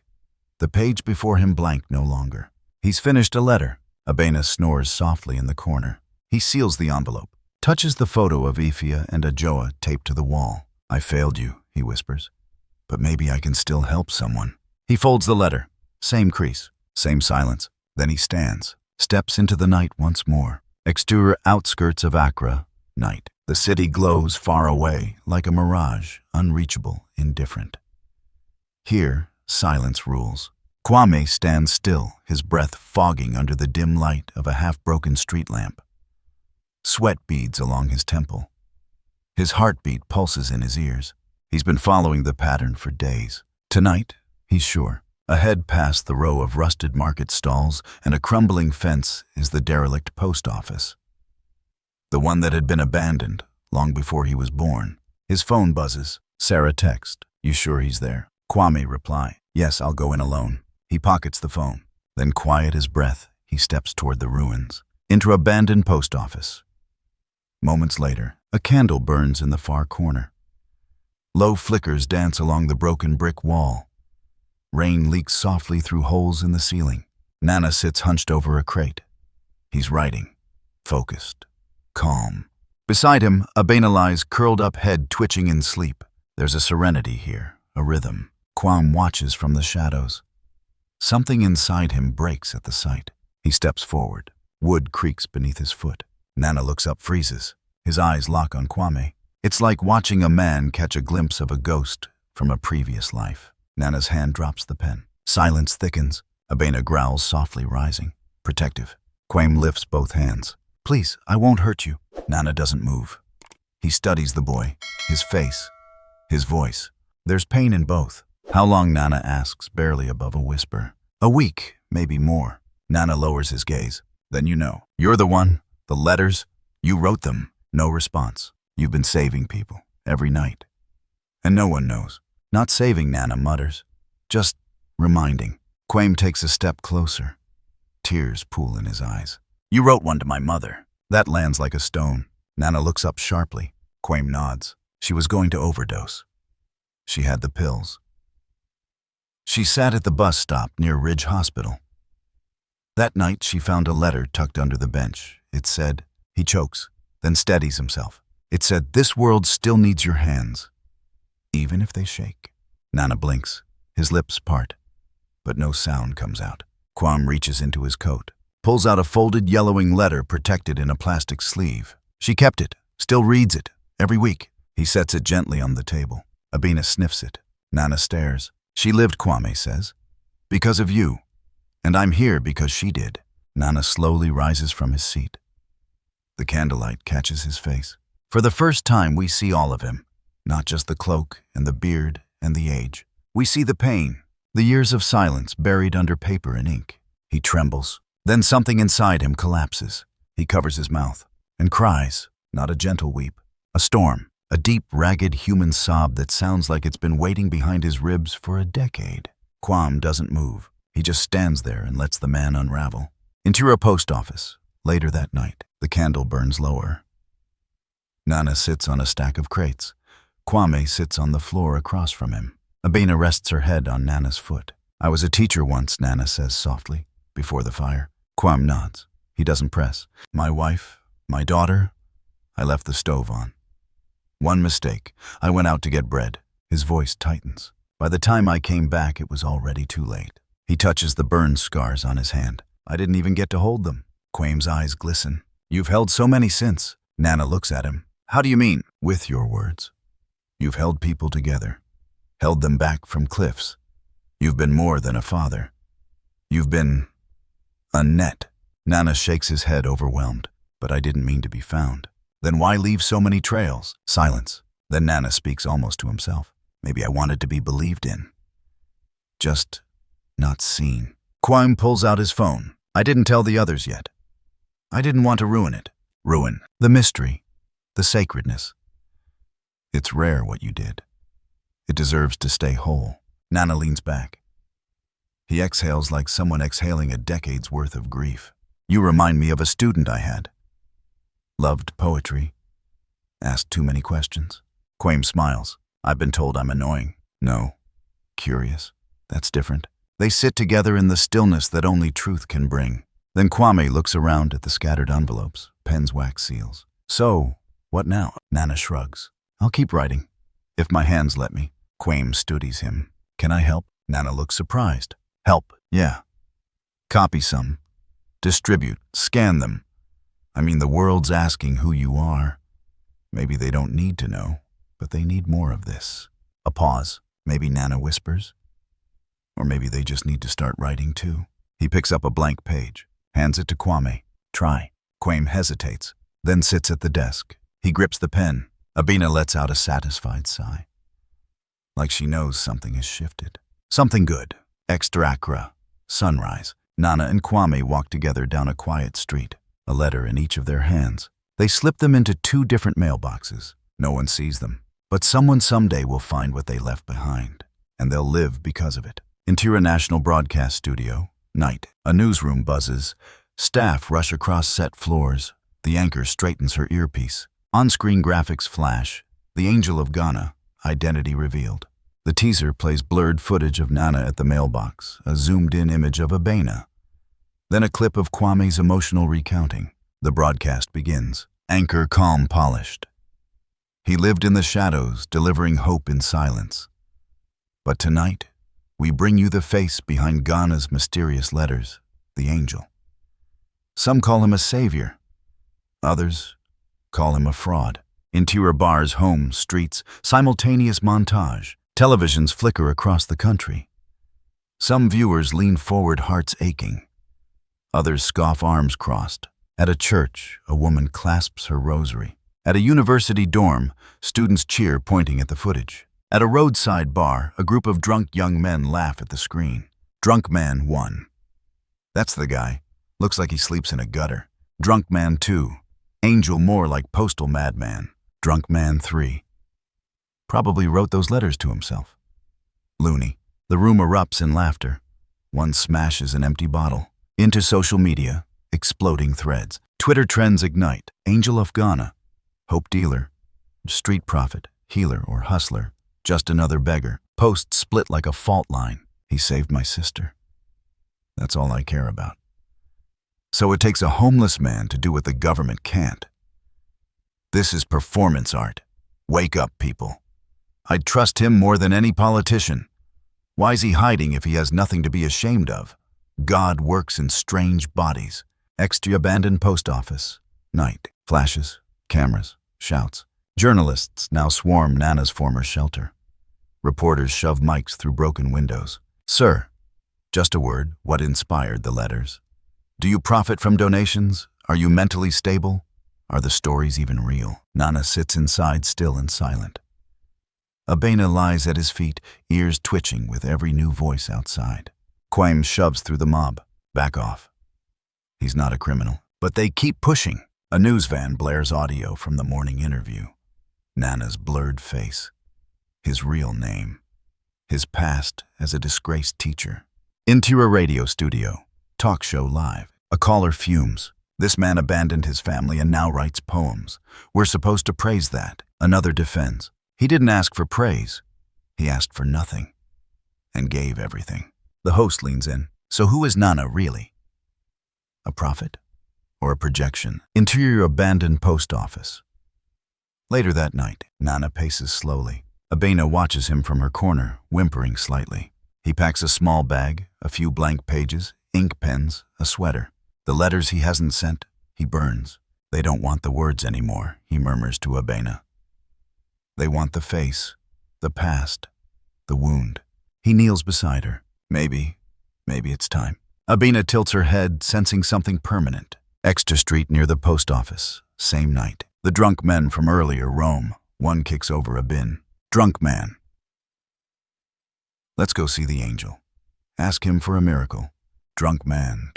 The page before him blank no longer. He's finished a letter. Abena snores softly in the corner. He seals the envelope. Touches the photo of Ifia and Ajoa taped to the wall. I failed you, he whispers. But maybe I can still help someone. He folds the letter. Same crease, same silence. Then he stands, steps into the night once more. Exterior outskirts of Accra. Night. The city glows far away, like a mirage, unreachable, indifferent. Here, silence rules. Kwame stands still, his breath fogging under the dim light of a half-broken street lamp. Sweat beads along his temple. His heartbeat pulses in his ears. He's been following the pattern for days. Tonight, he's sure. Ahead past the row of rusted market stalls and a crumbling fence is the derelict post office. The one that had been abandoned long before he was born. His phone buzzes. Sarah texts. You sure he's there? Kwame reply. Yes, I'll go in alone. He pockets the phone. Then, quiet as breath, he steps toward the ruins. Into abandoned post office. Moments later, a candle burns in the far corner. Low flickers dance along the broken brick wall. Rain leaks softly through holes in the ceiling. Nana sits hunched over a crate. He's writing. Focused. Calm. Beside him, Abena lies, curled up, head twitching in sleep. There's a serenity here, a rhythm. Kwame watches from the shadows. Something inside him breaks at the sight. He steps forward. Wood creaks beneath his foot. Nana looks up, freezes. His eyes lock on Kwame. It's like watching a man catch a glimpse of a ghost from a previous life. Nana's hand drops the pen. Silence thickens. Abena growls softly, rising. Protective. Quaim lifts both hands. Please, I won't hurt you. Nana doesn't move. He studies the boy, his face, his voice. There's pain in both. How long, Nana asks, barely above a whisper. A week, maybe more. Nana lowers his gaze. Then you know. You're the one. The letters. You wrote them. No response. You've been saving people. Every night. And no one knows. Not saving, Nana mutters. Just reminding. Quaim takes a step closer. Tears pool in his eyes. You wrote one to my mother. That lands like a stone. Nana looks up sharply. Quaim nods. She was going to overdose. She had the pills. She sat at the bus stop near Ridge Hospital. That night she found a letter tucked under the bench. It said, he chokes, then steadies himself. It said, this world still needs your hands, even if they shake. Nana blinks. His lips part, but no sound comes out. Quam reaches into his coat, pulls out a folded yellowing letter protected in a plastic sleeve. She kept it, still reads it, every week. He sets it gently on the table. Abena sniffs it. Nana stares. She lived, Kwame says, because of you. And I'm here because she did. Nana slowly rises from his seat. The candlelight catches his face. For the first time, we see all of him. Not just the cloak and the beard and the age. We see the pain, the years of silence buried under paper and ink. He trembles. Then something inside him collapses. He covers his mouth and cries, not a gentle weep, a storm, a deep, ragged human sob that sounds like it's been waiting behind his ribs for a decade. Quam doesn't move. He just stands there and lets the man unravel. Into a post office. Later that night, the candle burns lower. Nana sits on a stack of crates. Kwame sits on the floor across from him. Abena rests her head on Nana's foot. I was a teacher once, Nana says softly, before the fire. Quam nods. He doesn't press. My wife, my daughter, I left the stove on. One mistake. I went out to get bread. His voice tightens. By the time I came back, it was already too late. He touches the burn scars on his hand. I didn't even get to hold them. Quaim's eyes glisten. You've held so many since. Nana looks at him. How do you mean? With your words. You've held people together. Held them back from cliffs. You've been more than a father. You've been a net. Nana shakes his head, overwhelmed. But I didn't mean to be found. Then why leave so many trails? Silence. Then Nana speaks almost to himself. Maybe I wanted to be believed in. Just not seen. Quaim pulls out his phone. I didn't tell the others yet. I didn't want to ruin it. Ruin the mystery, the sacredness. It's rare what you did. It deserves to stay whole. Nana leans back. He exhales like someone exhaling a decade's worth of grief. You remind me of a student I had. Loved poetry. Asked too many questions. Quaim smiles. I've been told I'm annoying. No. Curious. That's different. They sit together in the stillness that only truth can bring. Then Kwame looks around at the scattered envelopes, pens, wax seals. So, what now? Nana shrugs. I'll keep writing. If my hands let me. Quaim studies him. Can I help? Nana looks surprised. Help, yeah. Copy some. Distribute. Scan them. I mean, the world's asking who you are. Maybe they don't need to know, but they need more of this. A pause. Maybe Nana whispers. Or maybe they just need to start writing too. He picks up a blank page, hands it to Kwame. Try. Quaim hesitates, then sits at the desk. He grips the pen. Abena lets out a satisfied sigh. Like she knows something has shifted. Something good. Extra acra. Sunrise. Nana and Kwame walk together down a quiet street, a letter in each of their hands. They slip them into 2 different mailboxes. No one sees them, but someone someday will find what they left behind, and they'll live because of it. Into a national broadcast studio. Night. A newsroom buzzes. Staff rush across set floors. The anchor straightens her earpiece. On-screen graphics flash. The Angel of Ghana. Identity revealed. The teaser plays blurred footage of Nana at the mailbox, a zoomed-in image of Abena. Then a clip of Kwame's emotional recounting. The broadcast begins. Anchor calm, polished. He lived in the shadows, delivering hope in silence. But tonight, we bring you the face behind Ghana's mysterious letters, the Angel. Some call him a savior. Others call him a fraud. Interior bars, homes, streets, simultaneous montage. Televisions flicker across the country. Some viewers lean forward, hearts aching. Others scoff, arms crossed. At a church, a woman clasps her rosary. At a university dorm, students cheer, pointing at the footage. At a roadside bar, a group of drunk young men laugh at the screen. Drunk Man 1. That's the guy. Looks like he sleeps in a gutter. Drunk Man 2. Angel, more like postal madman. Drunk Man 3. Probably wrote those letters to himself. Loony. The room erupts in laughter. One smashes an empty bottle. Into social media, exploding threads. Twitter trends ignite. Angel of Ghana. Hope dealer. Street prophet. Healer or hustler. Just another beggar. Posts split like a fault line. He saved my sister. That's all I care about. So it takes a homeless man to do what the government can't. This is performance art. Wake up, people. I'd trust him more than any politician. Why's he hiding if he has nothing to be ashamed of? God works in strange bodies. Extra abandoned post office. Night. Flashes. Cameras. Shouts. Journalists now swarm Nana's former shelter. Reporters shove mics through broken windows. Sir, just a word, what inspired the letters? Do you profit from donations? Are you mentally stable? Are the stories even real? Nana sits inside, still and silent. Abena lies at his feet, ears twitching with every new voice outside. Quaim shoves through the mob. Back off. He's not a criminal, but they keep pushing. A news van blares audio from the morning interview. Nana's blurred face. His real name. His past as a disgraced teacher. Into a radio studio. Talk show live. A caller fumes. This man abandoned his family and now writes poems. We're supposed to praise that. Another defends. He didn't ask for praise. He asked for nothing. And gave everything. The host leans in. So who is Nana really? A prophet? Or a projection? Interior abandoned post office. Later that night, Nana paces slowly. Abena watches him from her corner, whimpering slightly. He packs a small bag, a few blank pages, ink pens, a sweater. The letters he hasn't sent, he burns. They don't want the words anymore, he murmurs to Abena. They want the face, the past, the wound. He kneels beside her. Maybe it's time. Abena tilts her head, sensing something permanent. Exeter Street near the post office. Same night. The drunk men from earlier roam. One kicks over a bin. Drunk man. Let's go see the angel. Ask him for a miracle. Drunk man.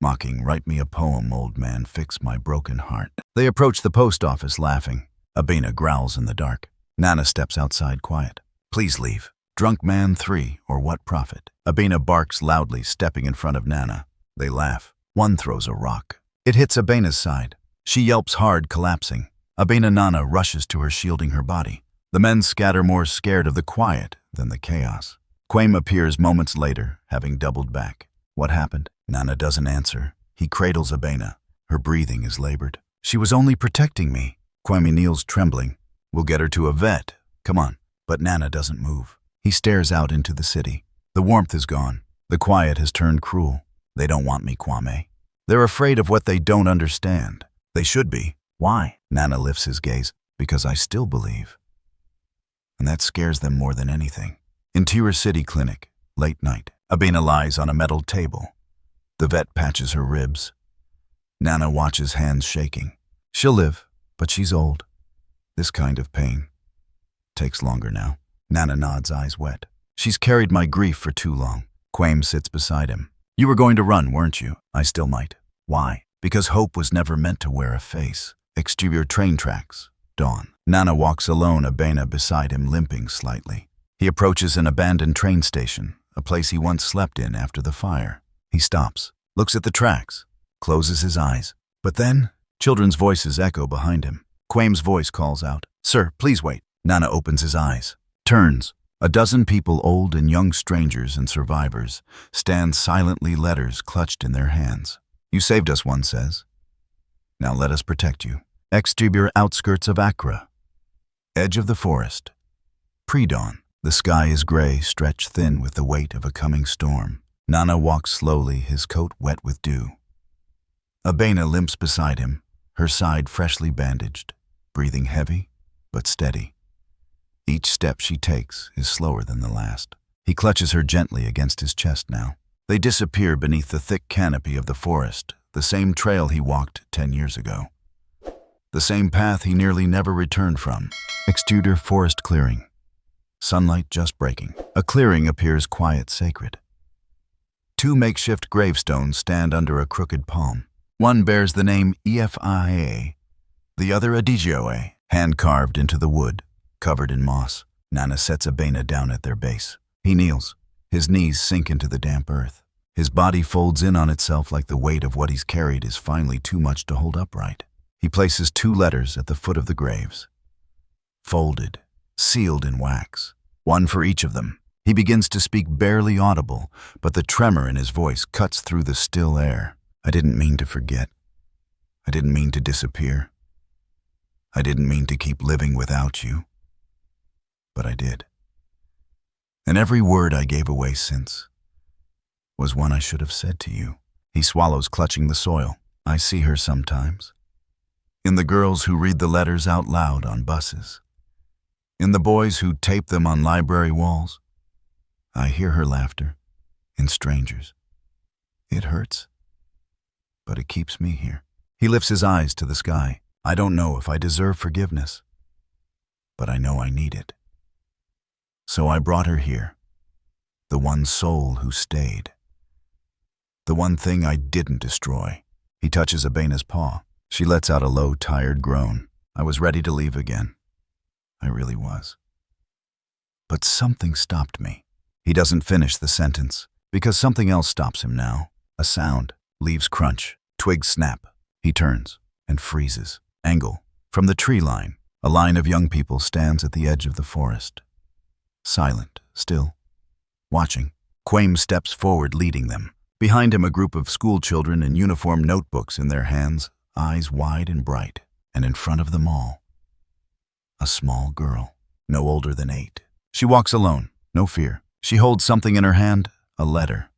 Mocking, write me a poem, old man, fix my broken heart. They approach the post office, laughing. Abena growls in the dark. Nana steps outside, quiet. Please leave. Drunk man 3, or what profit? Abena barks loudly, stepping in front of Nana. They laugh. One throws a rock. It hits Abena's side. She yelps hard, collapsing. Abena Nana rushes to her, shielding her body. The men scatter, more scared of the quiet than the chaos. Quaim appears moments later, having doubled back. What happened? Nana doesn't answer. He cradles Abena. Her breathing is labored. She was only protecting me. Quaim kneels, trembling. We'll get her to a vet. Come on. But Nana doesn't move. He stares out into the city. The warmth is gone. The quiet has turned cruel. They don't want me, Kwame. They're afraid of what they don't understand. They should be. Why? Nana lifts his gaze. Because I still believe. And that scares them more than anything. Interior City Clinic. Late night. Abena lies on a metal table. The vet patches her ribs. Nana watches, hands shaking. She'll live, but she's old. This kind of pain takes longer now. Nana nods, eyes wet. She's carried my grief for too long. Quaim sits beside him. You were going to run, weren't you? I still might. Why? Because hope was never meant to wear a face. Exterior train tracks. Dawn. Nana walks alone, Abena beside him, limping slightly. He approaches an abandoned train station, a place he once slept in after the fire. He stops, looks at the tracks, closes his eyes. But then, children's voices echo behind him. Quaim's voice calls out, Sir, please wait. Nana opens his eyes, turns. A dozen people, old and young, strangers and survivors, stand silently, letters clutched in their hands. You saved us, one says. Now let us protect you. Exterior outskirts of Accra. Edge of the forest. Pre-dawn. The sky is gray, stretched thin with the weight of a coming storm. Nana walks slowly, his coat wet with dew. Abena limps beside him, her side freshly bandaged, breathing heavy but steady. Each step she takes is slower than the last. He clutches her gently against his chest now. They disappear beneath the thick canopy of the forest, the same trail he walked 10 years ago. The same path he nearly never returned from. Exterior forest clearing. Sunlight just breaking. A clearing appears quiet, sacred. 2 makeshift gravestones stand under a crooked palm. One bears the name Efia, the other Adigioe, hand-carved into the wood, covered in moss. Nana sets Abena down at their base. He kneels. His knees sink into the damp earth. His body folds in on itself like the weight of what he's carried is finally too much to hold upright. He places 2 letters at the foot of the graves. Folded, sealed in wax. One for each of them. He begins to speak barely audible, but the tremor in his voice cuts through the still air. I didn't mean to forget. I didn't mean to disappear. I didn't mean to keep living without you. But I did. And every word I gave away since was one I should have said to you. He swallows, clutching the soil. I see her sometimes. In the girls who read the letters out loud on buses. In the boys who tape them on library walls. I hear her laughter. In strangers. It hurts. But it keeps me here. He lifts his eyes to the sky. I don't know if I deserve forgiveness. But I know I need it. So I brought her here. The one soul who stayed. The one thing I didn't destroy. He touches Abena's paw. She lets out a low, tired groan. I was ready to leave again. I really was. But something stopped me. He doesn't finish the sentence, because something else stops him now. A sound. Leaves crunch. Twigs snap. He turns and freezes. Angle. From the tree line, a line of young people stands at the edge of the forest. Silent, still, watching. Quaim steps forward, leading them. Behind him, a group of school children in uniform, notebooks in their hands, eyes wide and bright. And in front of them all, a small girl, no older than 8. She walks alone, no fear. She holds something in her hand, a letter.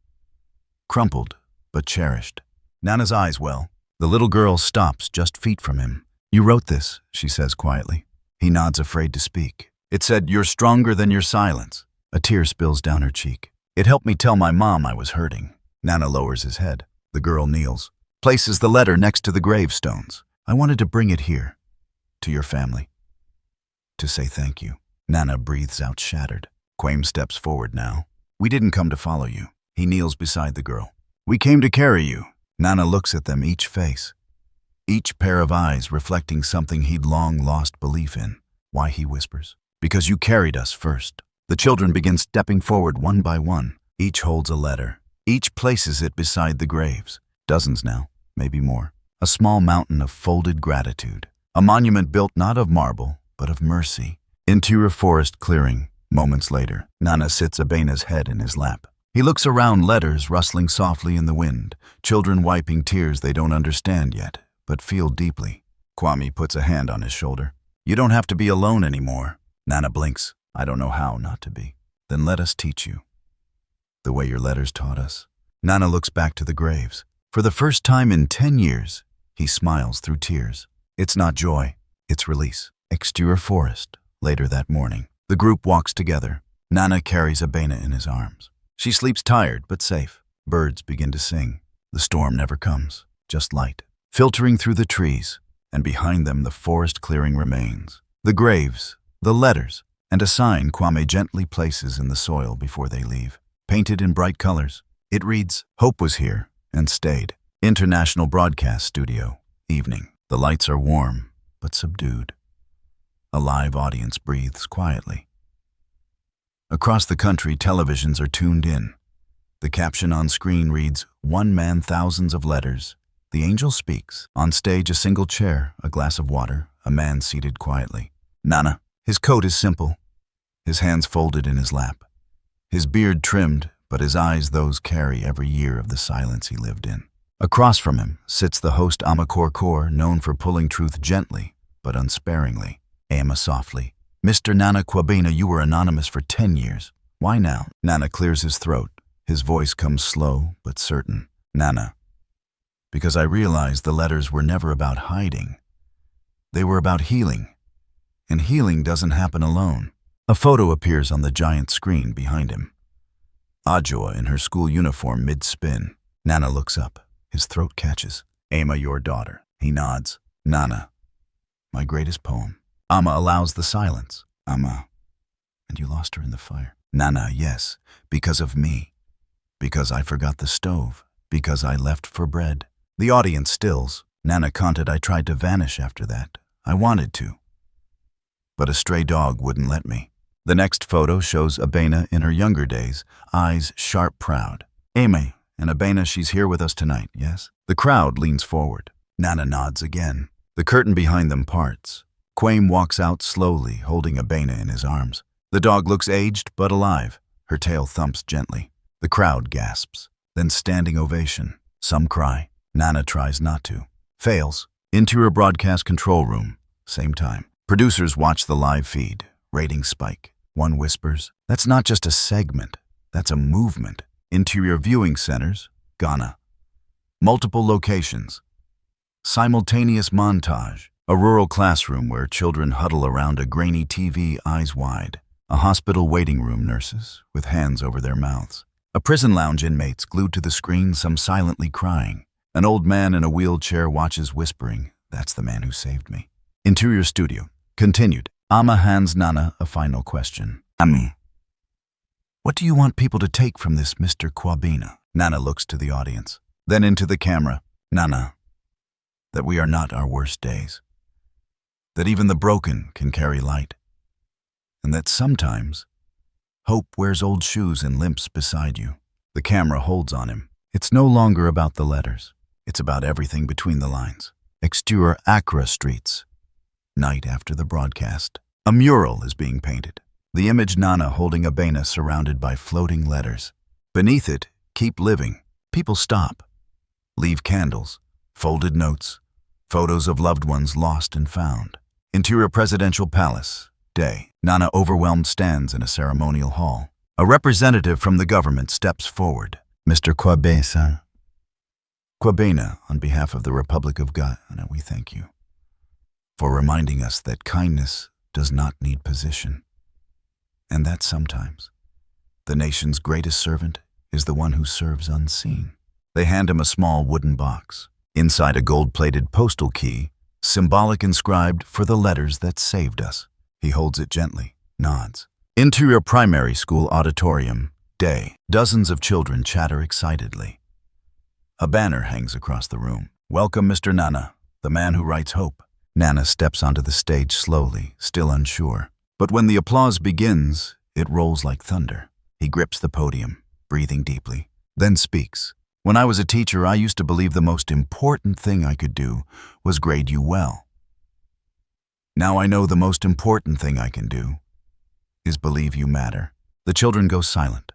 Crumpled, but cherished. Nana's eyes well. The little girl stops just feet from him. You wrote this, she says quietly. He nods, afraid to speak. It said, you're stronger than your silence. A tear spills down her cheek. It helped me tell my mom I was hurting. Nana lowers his head. The girl kneels, places the letter next to the gravestones. I wanted to bring it here, to your family, to say thank you. Nana breathes out, shattered. Quaim steps forward now. We didn't come to follow you. He kneels beside the girl. We came to carry you. Nana looks at them, each face, each pair of eyes reflecting something he'd long lost belief in. Why, he whispers. Because you carried us first. The children begin stepping forward one by one. Each holds a letter. Each places it beside the graves. Dozens now, maybe more. A small mountain of folded gratitude. A monument built not of marble, but of mercy. Into a forest clearing. Moments later, Nana sits Abena's head in his lap. He looks around, letters rustling softly in the wind. Children wiping tears they don't understand yet, but feel deeply. Kwame puts a hand on his shoulder. You don't have to be alone anymore. Nana blinks. I don't know how not to be. Then let us teach you. The way your letters taught us. Nana looks back to the graves. For the first time in 10 years, he smiles through tears. It's not joy, it's release. Exterior forest, later that morning. The group walks together. Nana carries Abena in his arms. She sleeps tired but safe. Birds begin to sing. The storm never comes, just light, filtering through the trees, and behind them the forest clearing remains. The graves, the letters, and a sign Kwame gently places in the soil before they leave. Painted in bright colors, it reads, Hope was here and stayed. International Broadcast Studio, evening. The lights are warm, but subdued. A live audience breathes quietly. Across the country, televisions are tuned in. The caption on screen reads, One man, thousands of letters. The angel speaks. On stage, a single chair, a glass of water, a man seated quietly. Nana. His coat is simple, his hands folded in his lap. His beard trimmed, but his eyes those carry every year of the silence he lived in. Across from him sits the host Amakor Kor, known for pulling truth gently, but unsparingly. Ama softly. Mr. Nana Kwabena, you were anonymous for 10 years. Why now? Nana clears his throat. His voice comes slow, but certain. Nana. Because I realized the letters were never about hiding. They were about healing. And healing doesn't happen alone. A photo appears on the giant screen behind him. Ajua in her school uniform mid-spin. Nana looks up. His throat catches. Ama, your daughter. He nods. Nana. My greatest poem. Ama allows the silence. Ama. And you lost her in the fire. Nana, yes. Because of me. Because I forgot the stove. Because I left for bread. The audience stills. Nana commented, I tried to vanish after that. I wanted to. But a stray dog wouldn't let me. The next photo shows Abena in her younger days, eyes sharp proud. Amy, and Abena, she's here with us tonight, yes? The crowd leans forward. Nana nods again. The curtain behind them parts. Quaim walks out slowly, holding Abena in his arms. The dog looks aged but alive. Her tail thumps gently. The crowd gasps. Then standing ovation. Some cry. Nana tries not to. Fails. Interior broadcast control room. Same time. Producers watch the live feed. Ratings spike. One whispers, that's not just a segment. That's a movement. Interior viewing centers. Ghana. Multiple locations. Simultaneous montage. A rural classroom where children huddle around a grainy TV, eyes wide. A hospital waiting room, nurses with hands over their mouths. A prison lounge, inmates glued to the screen, some silently crying. An old man in a wheelchair watches, whispering, that's the man who saved me. Interior studio. Continued. Ama hands Nana a final question. Ami, what do you want people to take from this, Mr. Kwabena? Nana looks to the audience, then into the camera. Nana, that we are not our worst days. That even the broken can carry light. And that sometimes, hope wears old shoes and limps beside you. The camera holds on him. It's no longer about the letters. It's about everything between the lines. Exterior Accra streets. Night after the broadcast. A mural is being painted. The image Nana holding Abena surrounded by floating letters. Beneath it, keep living. People stop. Leave candles. Folded notes. Photos of loved ones lost and found. Interior Presidential Palace. Day. Nana overwhelmed stands in a ceremonial hall. A representative from the government steps forward. Mr. Kwabena. Kwabena, on behalf of the Republic of Ghana, we thank you for reminding us that kindness does not need position, and that sometimes the nation's greatest servant is the one who serves unseen. They hand him a small wooden box. Inside a gold-plated postal key, symbolic inscribed for the letters that saved us. He holds it gently, nods. Interior Primary School Auditorium. Day. Dozens of children chatter excitedly. A banner hangs across the room. Welcome, Mr. Nana, the man who writes hope. Nana steps onto the stage slowly, still unsure. But when the applause begins, it rolls like thunder. He grips the podium, breathing deeply, then speaks. When I was a teacher, I used to believe the most important thing I could do was grade you well. Now I know the most important thing I can do is believe you matter. The children go silent,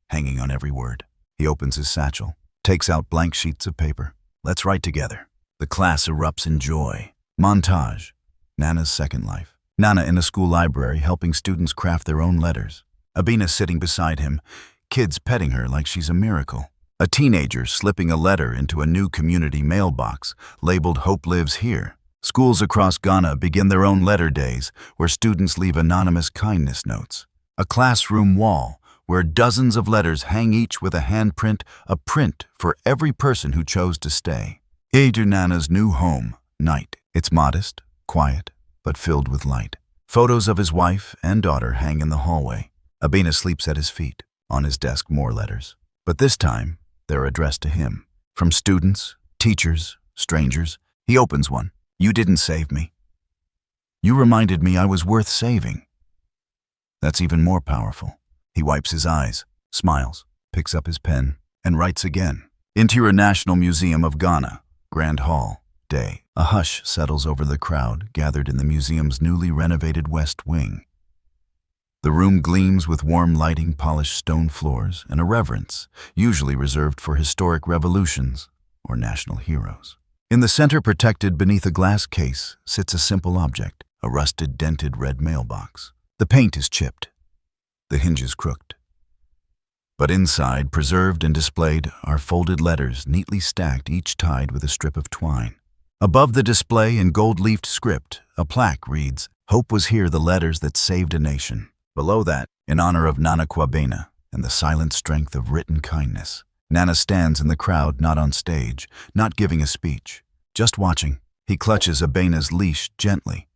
hanging on every word. He opens his satchel, takes out blank sheets of paper. Let's write together. The class erupts in joy. Montage. Nana's second life. Nana in a school library helping students craft their own letters. Abena sitting beside him, kids petting her like she's a miracle. A teenager slipping a letter into a new community mailbox labeled Hope Lives Here. Schools across Ghana begin their own letter days where students leave anonymous kindness notes. A classroom wall where dozens of letters hang each with a handprint, a print for every person who chose to stay. Edu Nana's new home, night. It's modest, quiet, but filled with light. Photos of his wife and daughter hang in the hallway. Abena sleeps at his feet. On his desk, more letters. But this time, they're addressed to him. From students, teachers, strangers. He opens one. You didn't save me. You reminded me I was worth saving. That's even more powerful. He wipes his eyes, smiles, picks up his pen, and writes again. Interior National Museum of Ghana, Grand Hall. Day. A hush settles over the crowd gathered in the museum's newly renovated west wing. The room gleams with warm lighting, polished stone floors, and a reverence, usually reserved for historic revolutions or national heroes. In the center, protected beneath a glass case, sits a simple object, a rusted, dented red mailbox. The paint is chipped, the hinges crooked. But inside, preserved and displayed, are folded letters neatly stacked, each tied with a strip of twine. Above the display in gold-leafed script, a plaque reads, Hope was here, the letters that saved a nation. Below that, in honor of Nana Kwabena and the silent strength of written kindness. Nana stands in the crowd, not on stage, not giving a speech, just watching. He clutches Abena's leash gently,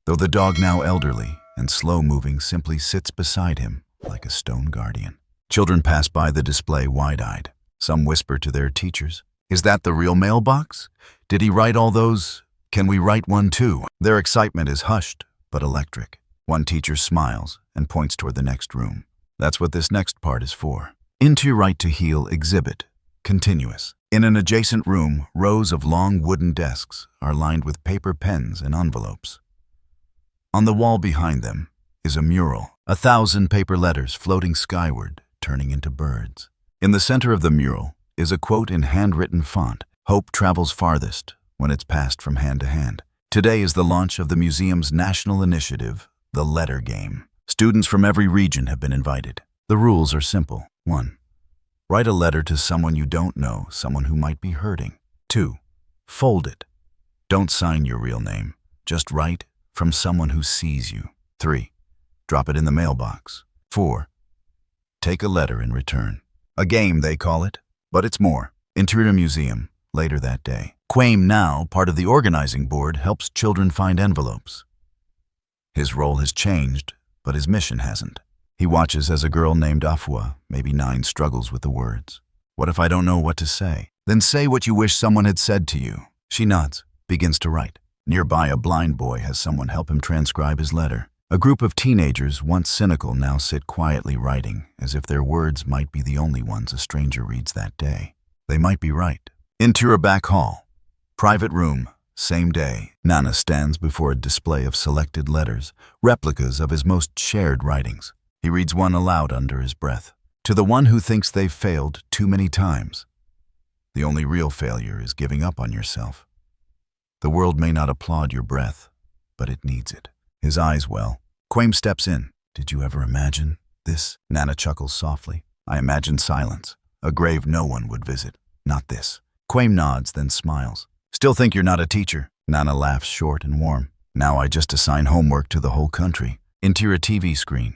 though the dog, now elderly and slow-moving, simply sits beside him like a stone guardian. Children pass by the display wide-eyed. Some whisper to their teachers, "Is that the real mailbox? Did he write all those? Can we write one too?" Their excitement is hushed but electric. One teacher smiles and points toward the next room. That's what this next part is for. Into Right to Heal exhibit, continuous. In an adjacent room, rows of long wooden desks are lined with paper, pens, and envelopes. On the wall behind them is a mural, 1,000 paper letters floating skyward, turning into birds. In the center of the mural is a quote in handwritten font: "Hope travels farthest when it's passed from hand to hand." Today is the launch of the museum's national initiative, the Letter Game. Students from every region have been invited. The rules are simple. 1. Write a letter to someone you don't know, someone who might be hurting. 2. Fold it. Don't sign your real name. Just write from someone who sees you. 3. Drop it in the mailbox. 4. Take a letter in return. A game, they call it, but it's more. Enter a museum later that day. Quaim, now part of the organizing board, helps children find envelopes. His role has changed, but his mission hasn't. He watches as a girl named Afua, maybe 9, struggles with the words. "What if I don't know what to say?" "Then say what you wish someone had said to you." She nods, begins to write. Nearby, a blind boy has someone help him transcribe his letter. A group of teenagers, once cynical, now sit quietly writing, as if their words might be the only ones a stranger reads that day. They might be right. Into a back hall. Private room, same day. Nana stands before a display of selected letters, replicas of his most shared writings. He reads one aloud under his breath. "To the one who thinks they've failed too many times. The only real failure is giving up on yourself. The world may not applaud your breath, but it needs it." His eyes well. Quaim steps in. "Did you ever imagine this?" Nana chuckles softly. "I imagined silence, a grave no one would visit. Not this." Quaim nods, then smiles. "Still think you're not a teacher?" Nana laughs short and warm. "Now I just assign homework to the whole country." Into a TV screen.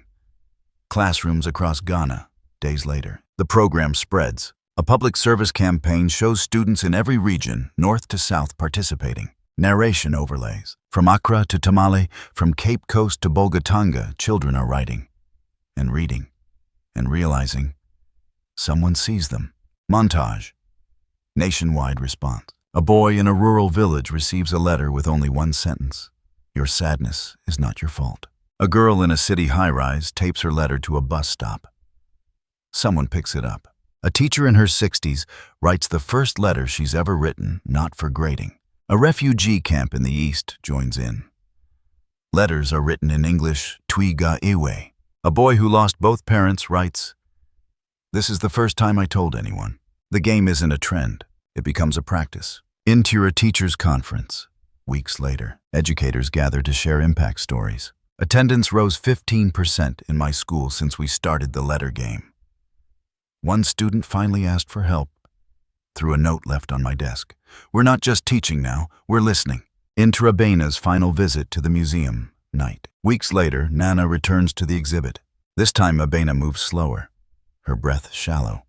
Classrooms across Ghana. Days later, the program spreads. A public service campaign shows students in every region, north to south, participating. Narration overlays. From Accra to Tamale, from Cape Coast to Bolgatanga, children are writing and reading and realizing someone sees them. Montage. Nationwide response. A boy in a rural village receives a letter with only one sentence: "Your sadness is not your fault." A girl in a city high-rise tapes her letter to a bus stop. Someone picks it up. A teacher in her 60s writes the first letter she's ever written, not for grading. A refugee camp in the East joins in. Letters are written in English, Twiga Iwe. A boy who lost both parents writes, "This is the first time I told anyone." The game isn't a trend. It becomes a practice. Into a teacher's conference. Weeks later, educators gather to share impact stories. Attendance rose 15% in my school since we started the letter game. One student finally asked for help through a note left on my desk. "We're not just teaching now, we're listening." Into Abena's final visit to the museum, night. Weeks later, Nana returns to the exhibit. This time Abena moves slower, her breath shallow,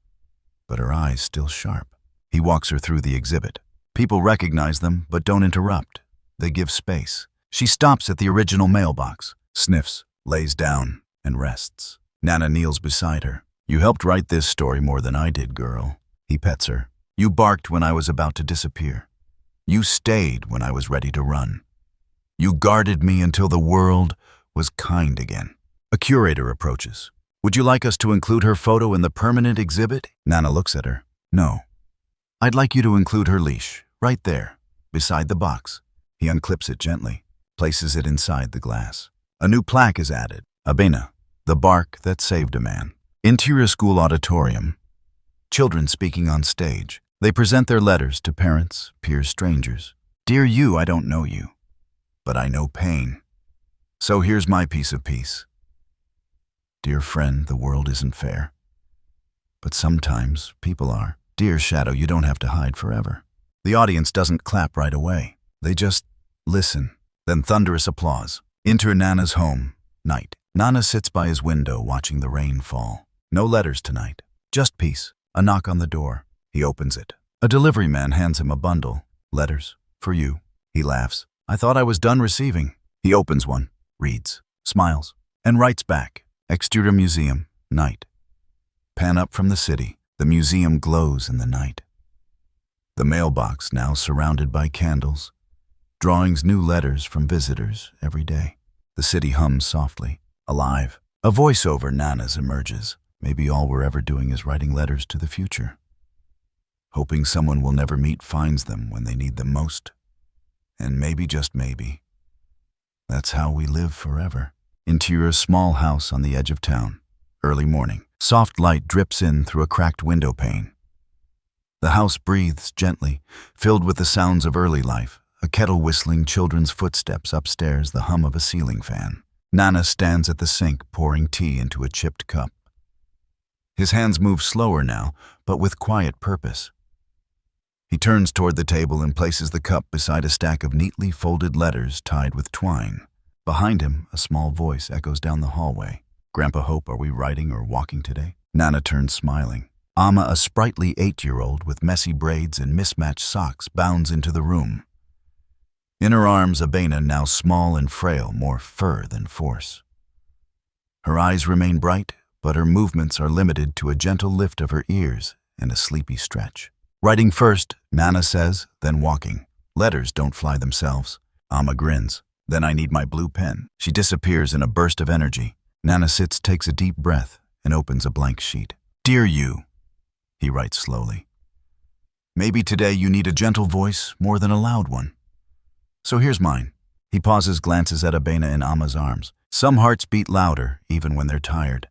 but her eyes still sharp. He walks her through the exhibit. People recognize them, but don't interrupt. They give space. She stops at the original mailbox, sniffs, lays down, and rests. Nana kneels beside her. "You helped write this story more than I did, girl." He pets her. "You barked when I was about to disappear. You stayed when I was ready to run. You guarded me until the world was kind again." A curator approaches. "Would you like us to include her photo in the permanent exhibit?" Nana looks at her. "No. I'd like you to include her leash, right there, beside the box." He unclips it gently, places it inside the glass. A new plaque is added. "Abena, the bark that saved a man." Interior school auditorium. Children speaking on stage. They present their letters to parents, peers, strangers. "Dear you, I don't know you, but I know pain. So here's my piece of peace. Dear friend, the world isn't fair, but sometimes people are. Dear shadow, you don't have to hide forever." The audience doesn't clap right away. They just listen. Then thunderous applause. Enter Nana's home, night. Nana sits by his window watching the rain fall. No letters tonight. Just peace. A knock on the door. He opens it. A delivery man hands him a bundle. Letters. For you. He laughs. I thought I was done receiving. He opens one, reads, smiles, and writes back. Exterior museum, night. Pan up from the city. The museum glows in the night. The mailbox now surrounded by candles. Drawings new letters from visitors every day. The city hums softly, alive. A voiceover Nana's emerges. Maybe all we're ever doing is writing letters to the future. Hoping someone we'll never meet finds them when they need them most. And maybe, just maybe, that's how we live forever. Interior small house on the edge of town. Early morning. Soft light drips in through a cracked window pane. The house breathes gently, filled with the sounds of early life. A kettle whistling, children's footsteps upstairs, the hum of a ceiling fan. Nana stands at the sink, pouring tea into a chipped cup. His hands move slower now, but with quiet purpose. He turns toward the table and places the cup beside a stack of neatly folded letters tied with twine. Behind him, a small voice echoes down the hallway. Grandpa Hope, are we riding or walking today? Nana turns, smiling. Amma, a sprightly 8-year-old with messy braids and mismatched socks, bounds into the room. In her arms, Abena, now small and frail, more fur than force. Her eyes remain bright, but her movements are limited to a gentle lift of her ears and a sleepy stretch. Writing first, Nana says, then walking. Letters don't fly themselves. Amma grins. Then I need my blue pen. She disappears in a burst of energy. Nana sits, takes a deep breath, and opens a blank sheet. Dear you, he writes slowly. Maybe today you need a gentle voice more than a loud one. So here's mine. He pauses, glances at Abena in Amma's arms. Some hearts beat louder, even when they're tired.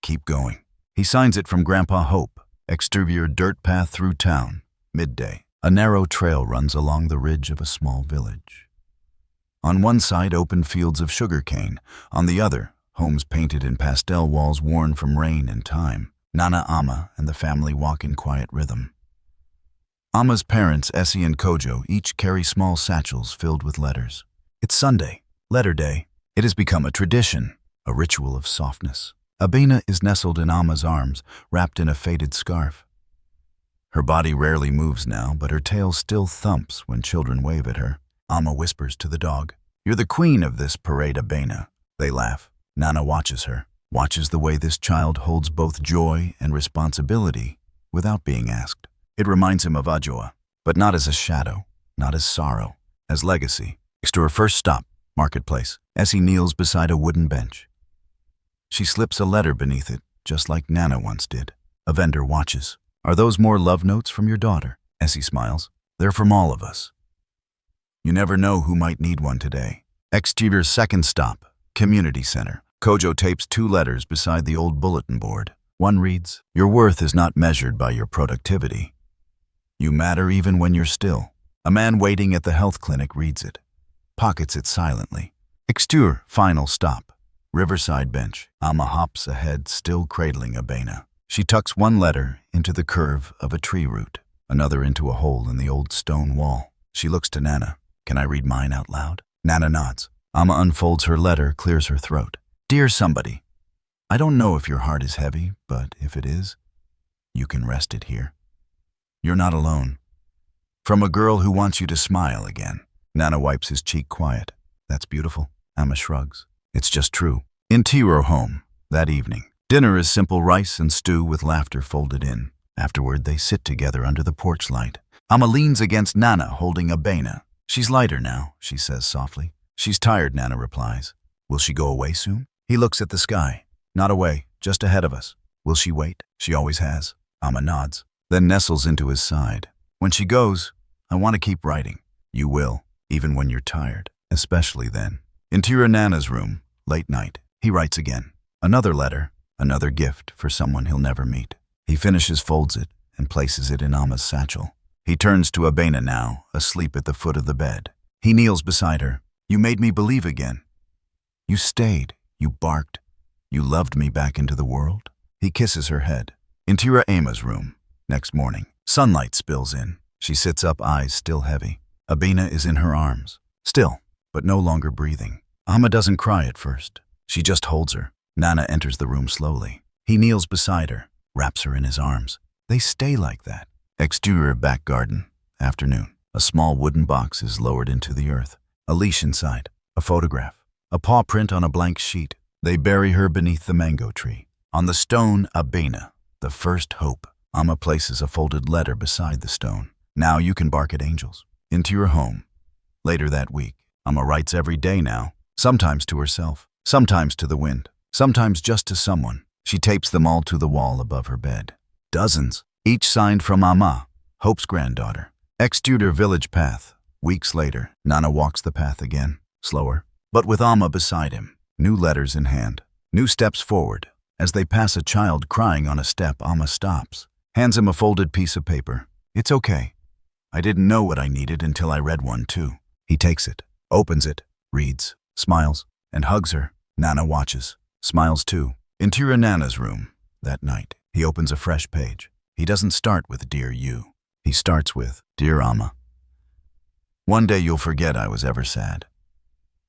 Keep going. He signs it from Grandpa Hope. Exterior dirt path through town. Midday. A narrow trail runs along the ridge of a small village. On one side, open fields of sugarcane. On the other, homes painted in pastel walls worn from rain and time. Nana, Amma, and the family walk in quiet rhythm. Amma's parents, Essie and Kojo, each carry small satchels filled with letters. It's Sunday, letter day. It has become a tradition, a ritual of softness. Abena is nestled in Amma's arms, wrapped in a faded scarf. Her body rarely moves now, but her tail still thumps when children wave at her. Amma whispers to the dog, "You're the queen of this parade, Abena." They laugh. Nana watches her, watches the way this child holds both joy and responsibility without being asked. It reminds him of Ajoa, but not as a shadow, not as sorrow, as legacy. Next to her first stop, marketplace, Essie kneels beside a wooden bench. She slips a letter beneath it, just like Nana once did. A vendor watches. Are those more love notes from your daughter? Essie smiles. They're from all of us. You never know who might need one today. Exterior second stop, community center. Kojo tapes 2 letters beside the old bulletin board. One reads, Your worth is not measured by your productivity. You matter even when you're still. A man waiting at the health clinic reads it, pockets it silently. Exterior final stop. Riverside bench. Amma hops ahead, still cradling Abena. She tucks one letter into the curve of a tree root, another into a hole in the old stone wall. She looks to Nana. Can I read mine out loud? Nana nods. Amma unfolds her letter, clears her throat. Dear somebody, I don't know if your heart is heavy, but if it is, you can rest it here. You're not alone. From a girl who wants you to smile again. Nana wipes his cheek quiet. That's beautiful. Amma shrugs. It's just true. In Tiro home, that evening. Dinner is simple rice and stew with laughter folded in. Afterward, they sit together under the porch light. Amma leans against Nana, holding Abena. She's lighter now, she says softly. She's tired, Nana replies. Will she go away soon? He looks at the sky. Not away, just ahead of us. Will she wait? She always has. Amma nods, then nestles into his side. When she goes, I want to keep writing. You will, even when you're tired. Especially then. Interior Nana's room. Late night. He writes again. Another letter, another gift for someone he'll never meet. He finishes, folds it, and places it in Amma's satchel. He turns to Abena now, asleep at the foot of the bed. He kneels beside her. You made me believe again. You stayed. You barked. You loved me back into the world. He kisses her head. Interior Amma's room. Next morning. Sunlight spills in. She sits up, eyes still heavy. Abena is in her arms. Still, but no longer breathing. Amma doesn't cry at first. She just holds her. Nana enters the room slowly. He kneels beside her, wraps her in his arms. They stay like that. Exterior back garden. Afternoon. A small wooden box is lowered into the earth. A leash inside. A photograph. A paw print on a blank sheet. They bury her beneath the mango tree. On the stone, a bena, the first hope. Amma places a folded letter beside the stone. Now you can bark at angels. Into your home. Later that week, Amma writes every day now. Sometimes to herself. Sometimes to the wind. Sometimes just to someone. She tapes them all to the wall above her bed. Dozens. Each signed from Amma, Hope's granddaughter. Exterior village path. Weeks later, Nana walks the path again. Slower. But with Amma beside him. New letters in hand. New steps forward. As they pass a child crying on a step, Amma stops. Hands him a folded piece of paper. It's okay. I didn't know what I needed until I read one too. He takes it, opens it, reads, smiles, and hugs her. Nana watches, smiles too. Interior Nana's room. That night, he opens a fresh page. He doesn't start with Dear You. He starts with, Dear Amma. One day you'll forget I was ever sad.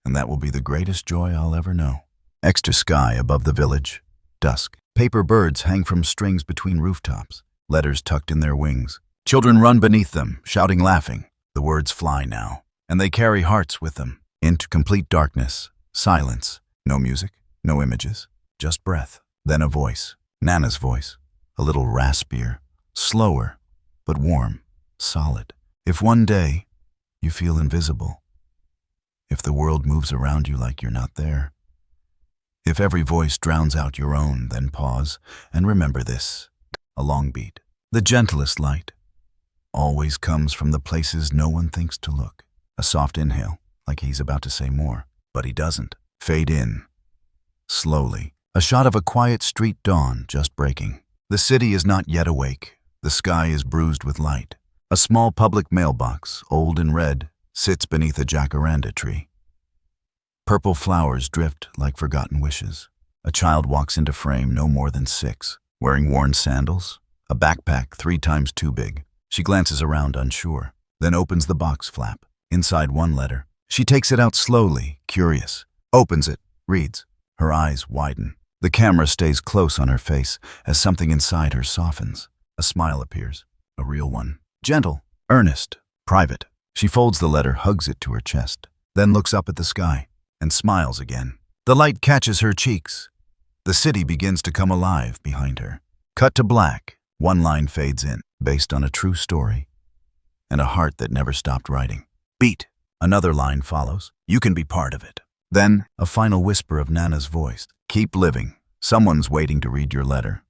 And that will be the greatest joy I'll ever know. Extra sky above the village. Dusk. Paper birds hang from strings between rooftops. Letters tucked in their wings. Children run beneath them, shouting, laughing. The words fly now, and they carry hearts with them. Into complete darkness. Silence. No music, no images. Just breath. Then a voice. Nana's voice. A little raspier. Slower, but warm. Solid. If one day you feel invisible, if the world moves around you like you're not there, if every voice drowns out your own, then pause and remember this. A long beat. The gentlest light always comes from the places no one thinks to look. A soft inhale, like he's about to say more, but he doesn't. Fade in. Slowly. A shot of a quiet street dawn just breaking. The city is not yet awake. The sky is bruised with light. A small public mailbox, old and red, sits beneath a jacaranda tree. Purple flowers drift like forgotten wishes. A child walks into frame no more than 6, wearing worn sandals, a backpack 3 times too big. She glances around unsure, then opens the box flap. Inside one letter. She takes it out slowly, curious. Opens it, reads. Her eyes widen. The camera stays close on her face as something inside her softens. A smile appears, a real one. Gentle, earnest, private. She folds the letter, hugs it to her chest, then looks up at the sky and smiles again. The light catches her cheeks. The city begins to come alive behind her. Cut to black. One line fades in, based on a true story, and a heart that never stopped writing. Beat. Another line follows. You can be part of it. Then, a final whisper of Nana's voice. Keep living. Someone's waiting to read your letter.